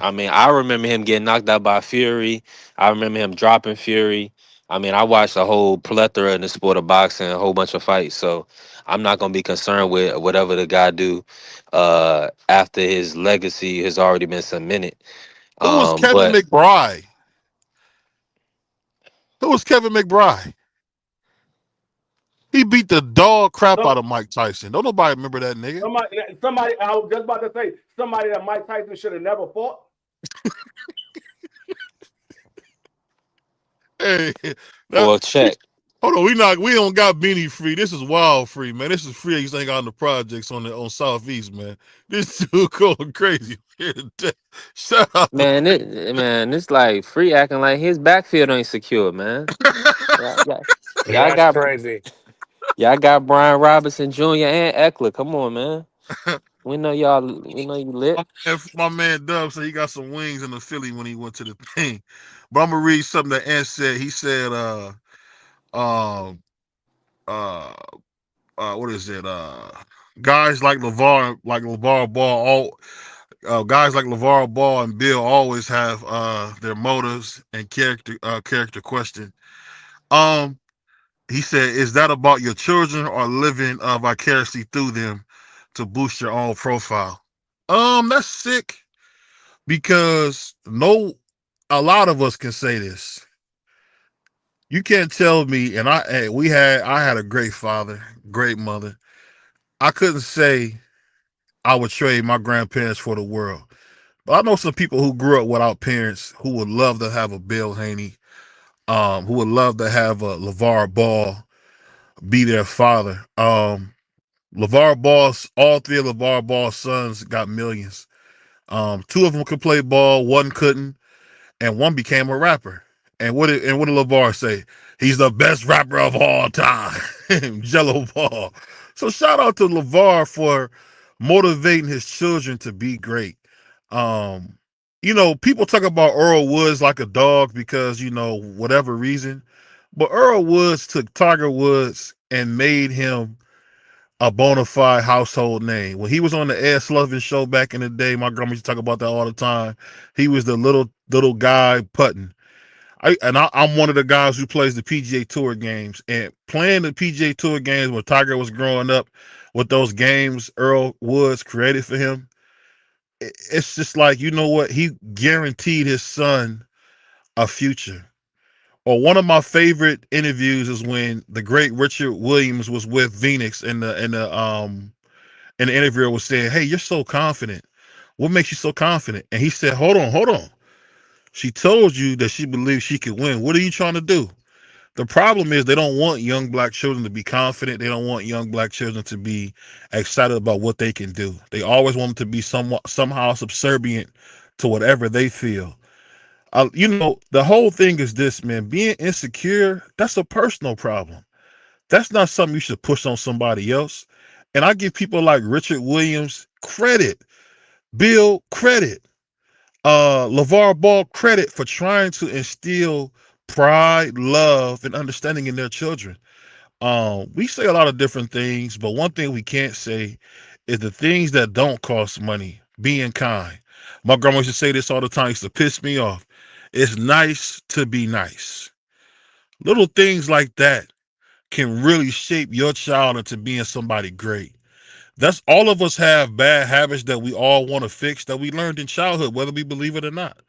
I mean, I remember him getting knocked out by Fury. I remember him dropping Fury. I mean, I watched a whole plethora in the sport of boxing, a whole bunch of fights. So I'm not gonna be concerned with whatever the guy do after his legacy has already been cemented. Who was Kevin But McBride? Who was Kevin McBride? He beat the dog crap So out of Mike Tyson. Don't nobody remember that nigga. somebody. I was just about to say somebody that Mike Tyson should have never fought. Hey, for a check. hold on, we don't got Beanie Free. This is Wild Free, man. This is Free. He's hang out in the projects on Southeast, man. This dude going crazy. Shout out to It's like Free acting like his backfield ain't secure, man. Y'all, y'all, y'all That's got crazy. y'all got Brian Robinson Jr. and Eckler. Come on, man. We know y'all. We know you lit. my man Dub said he got some wings in the Philly when he went to the thing. But I'm gonna read something that Ant said. He said, um, what is it? Guys like LeVar Ball, guys like LeVar Ball and Bill always have their motives and character question. Um, he said, "Is that about your children or living vicariously through them to boost your own profile?" That's sick because a lot of us can say this. You can't tell me, and I had a great father, great mother. I couldn't say I would trade my grandparents for the world. But I know some people who grew up without parents who would love to have a Bill Haney, who would love to have a LeVar Ball be their father. LeVar Ball's all three of LeVar Ball's sons got millions. Two of them could play ball, one couldn't, and one became a rapper. And what did LeVar say? He's the best rapper of all time. Jello Ball. So shout out to LeVar for motivating his children to be great. Um, people talk about Earl Woods like a dog because, whatever reason. But Earl Woods took Tiger Woods and made him a bona fide household name. When he was on the Ed Sullivan show back in the day, my grandma used to talk about that all the time. He was the little guy putting. I'm one of the guys who plays the PGA Tour games, and playing the PGA Tour games when Tiger was growing up with those games Earl Woods created for him. It's just like, you know what? He guaranteed his son a future. Or one of my favorite interviews is when the great Richard Williams was with Phoenix, and the interviewer was saying, "Hey, you're so confident. What makes you so confident?" And he said, "Hold on. She told you that she believes she could win. What are you trying to do?" The problem is they don't want young black children to be confident. They don't want young black children to be excited about what they can do. They always want them to be somehow subservient to whatever they feel. The whole thing is this, man. Being insecure, that's a personal problem. That's not something you should push on somebody else. And I give people like Richard Williams credit, Bill credit, LeVar Ball credit for trying to instill pride, love, and understanding in their children. We say a lot of different things, but one thing we can't say is the things that don't cost money. Being kind. My grandma used to say this all the time. It used to piss me off. It's nice to be nice. Little things like that can really shape your child into being somebody great. That's all of us have bad habits that we all want to fix that we learned in childhood, whether we believe it or not.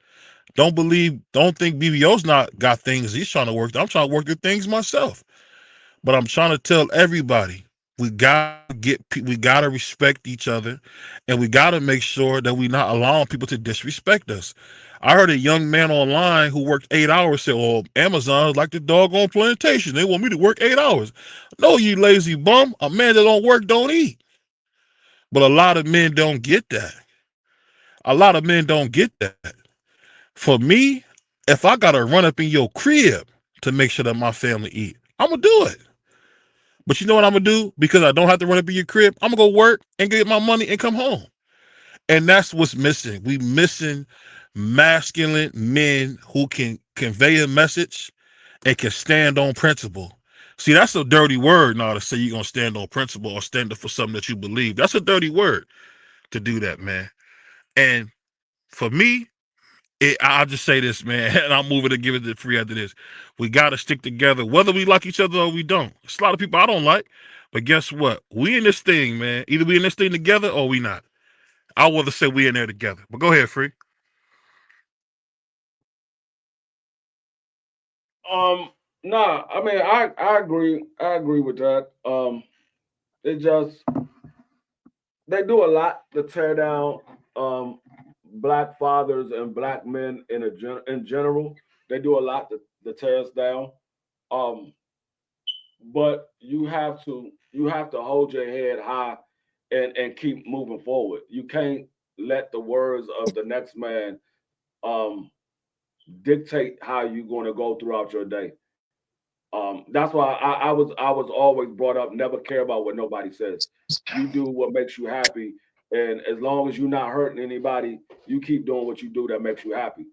Don't think BBO's not got things he's trying to work. I'm trying to work through things myself. But I'm trying to tell everybody we gotta respect each other, and we gotta make sure that we're not allowing people to disrespect us. I heard a young man online who worked 8 hours say, "Oh, Amazon is like the doggone plantation. They want me to work 8 hours." No, you lazy bum. A man that don't work don't eat. But a lot of men don't get that. A lot of men don't get that. For me, if I gotta run up in your crib to make sure that my family eat, I'm gonna do it. But you know what I'm gonna do? Because I don't have to run up in your crib, I'm gonna go work and get my money and come home. And that's what's missing. We missing masculine men who can convey a message and can stand on principle. See, that's a dirty word now to say you're gonna stand on principle or stand up for something that you believe. That's a dirty word to do that, man. And for me, I'll just say this, man, and I'm moving to give it to free after this. We got to stick together, whether we like each other or we don't. It's a lot of people I don't like, but guess what? We in this thing, man. Either we in this thing together or we not. I'd rather say we in there together. But go ahead, Free. Nah, I mean, I agree. I agree with that. They just they do a lot to tear down black fathers and black men in general. They do a lot to tear us down. Um, but you have to hold your head high and keep moving forward. You can't let the words of the next man um, dictate how you're going to go throughout your day. That's why I was always brought up never care about what nobody says. You do what makes you happy, and as long as you're not hurting anybody, you keep doing what you do that makes you happy.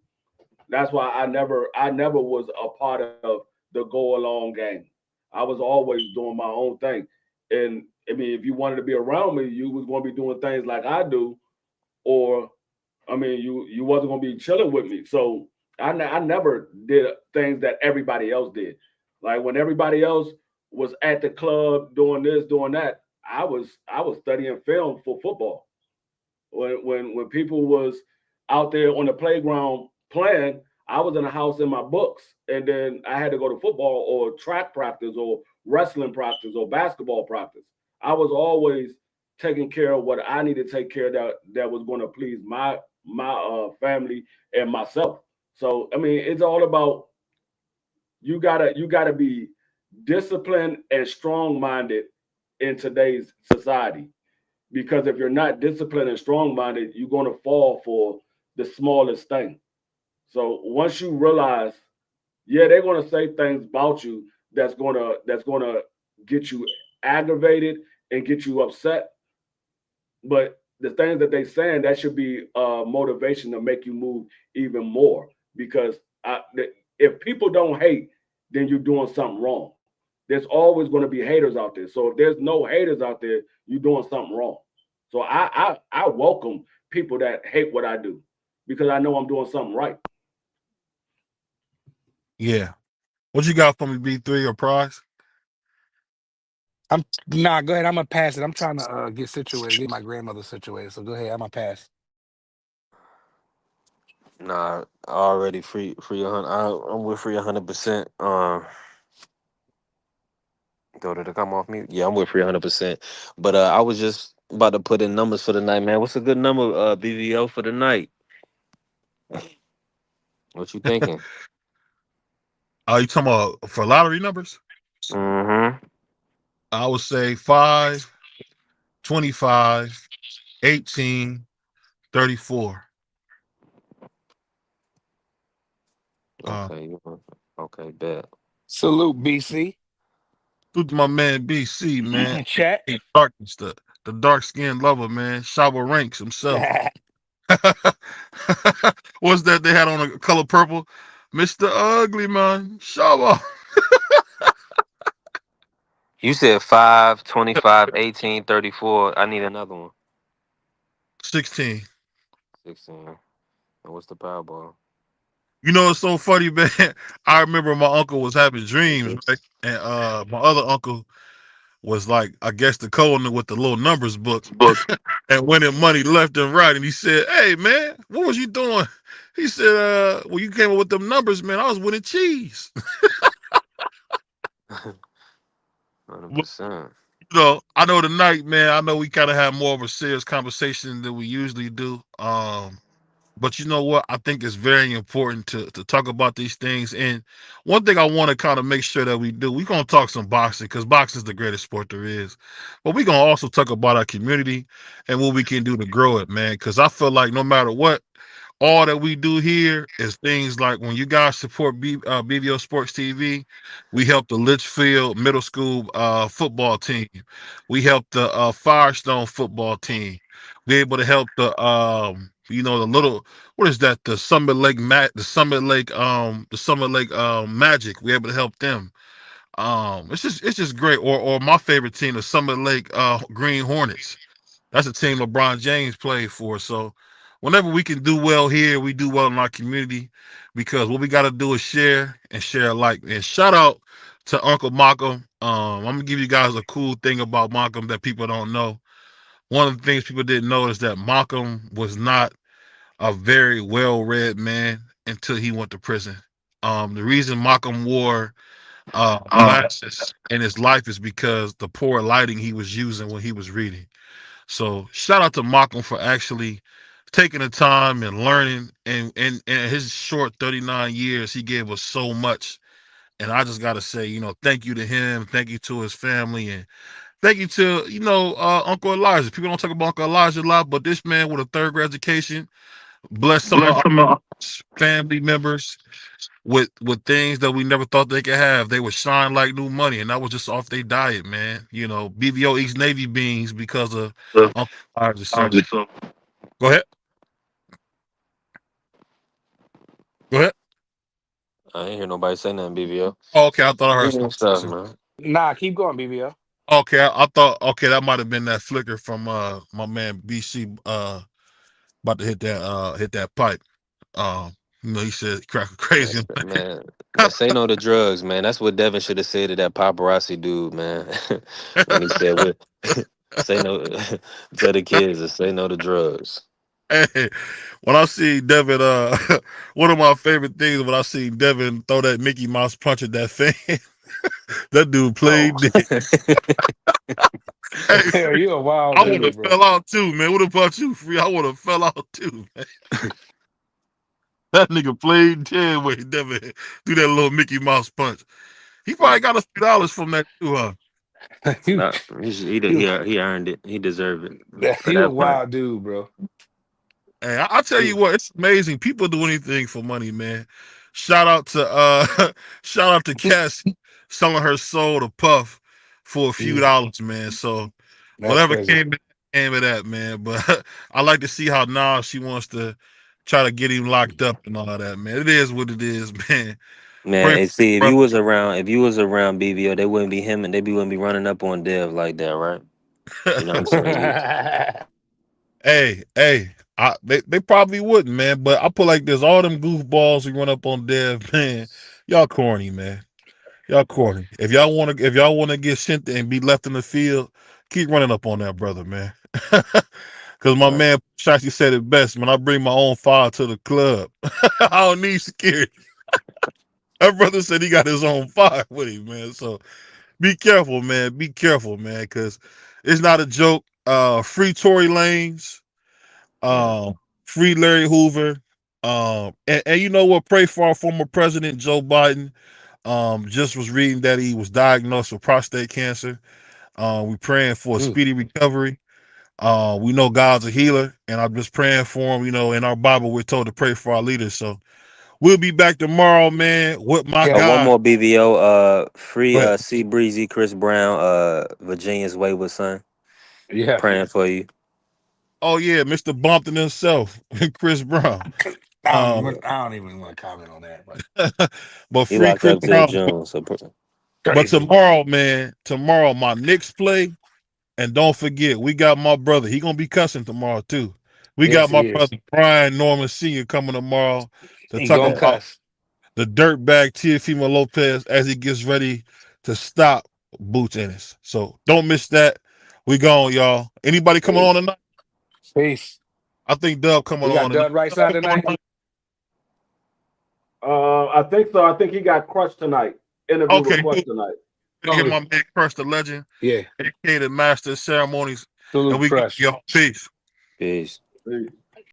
That's why I never was a part of the go along gang. I was always doing my own thing. And I mean, if you wanted to be around me, you was going to be doing things like I do, or I mean, you wasn't going to be chilling with me. So I never did things that everybody else did. Like when everybody else was at the club doing this, doing that, I was studying film for football. When people was out there on the playground playing, I was in the house in my books, and then I had to go to football or track practice or wrestling practice or basketball practice. I was always taking care of what I needed to take care of that was going to please my family and myself. So I mean, it's all about you gotta be disciplined and strong minded in today's society, because if you're not disciplined and strong minded, you're going to fall for the smallest thing. So once you realize Yeah, they're gonna say things about you that's gonna get you aggravated and get you upset. But the things that they saying that should be motivation to make you move even more. Because if people don't hate, then you're doing something wrong. There's always going to be haters out there. So if there's no haters out there, you're doing something wrong. So I welcome people that hate what I do because I know I'm doing something right. Yeah. What you got for me, B3 or Prize? Nah, go ahead. I'm gonna pass it. I'm trying to get situated, get my grandmother situated. So go ahead. I'm gonna pass. Nah, already free 100. I'm with free 100%. Did it come off mute? Yeah, I'm with free 100%. But I was just about to put in numbers for the night, man. What's a good number, BVO for the night? What you thinking? Are you talking about for lottery numbers? Mm-hmm. I would say 5, 25, 18, 34. Okay, okay, bet. Salute, BC. To my man BC, man. Chat. Hey, darkness, the dark skinned lover, man. Shaba Ranks himself. What's that they had on a color purple? Mr. Ugly, man. Shaba. You said 5, 25, 18, 34. I need another one. 16. 16. And what's the Powerball? You know, it's so funny, man. I remember my uncle was having dreams, right? And my other uncle was like, I guess the code with the little numbers book and winning money left and right. And he said, "Hey, man, what was you doing?" He said, "When you came up with them numbers, man, I was winning cheese." 100%. You know, I know tonight, man, I know we kind of have more of a serious conversation than we usually do. But you know what? I think it's very important to talk about these things. And one thing I want to kind of make sure that we do, we're going to talk some boxing because boxing is the greatest sport there is. But we're going to also talk about our community and what we can do to grow it, man. Because I feel like no matter what, all that we do here is things like when you guys support BVO Sports TV, we help the Litchfield Middle School football team. We help the Firestone football team. We're able to help the the little what is that? The Summit Lake Magic. We're able to help them. It's just great. Or my favorite team, the Summit Lake Green Hornets. That's a team LeBron James played for. So whenever we can do well here, we do well in our community because what we got to do is share and share alike. And shout out to Uncle Malcolm. I'm gonna give you guys a cool thing about Malcolm that people don't know. One of the things people didn't know is that Malcolm was not a very well-read man until he went to prison. The reason Malcolm wore glasses in his life is because the poor lighting he was using when he was reading. So shout out to Malcolm for actually taking the time and learning. And in his short 39 years, he gave us so much. And I just got to say, thank you to him. Thank you to his family. And thank you to, Uncle Elijah. People don't talk about Uncle Elijah a lot, but this man with a third grade education blessed some of our family members with things that we never thought they could have. They would shine like new money, and that was just off their diet, man. BVO eats Navy beans because of Uncle Elijah. So go ahead. Go ahead. I ain't hear nobody say nothing, BVO. Oh, okay, I thought I heard Good stuff, something. man. Nah, keep going, BBO. Okay, I thought that might have been that flicker from my man BC about to hit that pipe. He said crack crazy. Man, say no to drugs, man. That's what Devin should have said to that paparazzi dude, man. When he said, say no to the kids and say no to drugs. Hey, when I see Devin, one of my favorite things when I see Devin throw that Mickey Mouse punch at that fan, that dude played dead. Hey, You a wild I would dude, have bro. fell out too, man. What about you, Free? I would have fell out too, man. That nigga played dead when Devin do that little Mickey Mouse punch. He probably got a few dollars from that too, huh? Nah, he earned it. He deserved it for You a that punch. wild dude, bro. Hey, I tell you what, it's amazing. People do anything for money, man. shout out to shout out to Cassie selling her soul to Puff for a few Yeah, dollars, man. So that's whatever crazy. came of that, man. But I like to see how now she wants to try to get him locked up and all that, man. It is what it is, man. Man, Pray for and see brother. if you was around BVO, they wouldn't be him and wouldn't be running up on Dev like that, right? You know what I'm saying? Hey, they probably wouldn't, man. But I put like this: all them goofballs who run up on Dev, man, y'all corny, man. Y'all corny. If y'all wanna get sent and be left in the field, keep running up on that brother, man. Cause my Right. man Shashi said it best, man. I bring my own fire to the club. I don't need security. That brother said he got his own fire with him, man. So be careful, man. Be careful, man, because it's not a joke. Free Tory Lanez, Yeah. um, free Larry Hoover. And you know what? Pray for our former president Joe Biden. Just was reading that he was diagnosed with prostate cancer. We praying for a Mm. speedy recovery. We know God's a healer, and I'm just praying for him. You know, in our Bible, we're told to pray for our leaders. So we'll be back tomorrow, man, with my Yeah. One guy. more BVO, free But C Breezy, Chris Brown, Virginia's wayward son. Yeah. Praying for you. oh yeah, Mr. Bumpton himself, Chris Brown. Um, I don't even want to comment on that, but but He free locked Chris up till Brown. June. So But crazy. tomorrow, man, tomorrow my Knicks play. And don't forget, we got my brother. He gonna be cussing tomorrow too. We Yes, got my he is. brother Brian Norman Sr. coming tomorrow to He talk gonna bet. about cuss. the dirtbag Teofimo Lopez as he gets ready to stop Boots Ennis. So don't miss that. We gone, y'all. Anybody coming on Peace. tonight? Peace. I think Dub coming We got on tonight. Dub right side tonight. I think so. I think he got crushed tonight. Interview with Okay, Crush cool. tonight. Gonna get my man Crush the Legend, Yeah. aka the Master of Ceremonies, and Salute we go, Crush. y'all. Peace. Peace. Peace.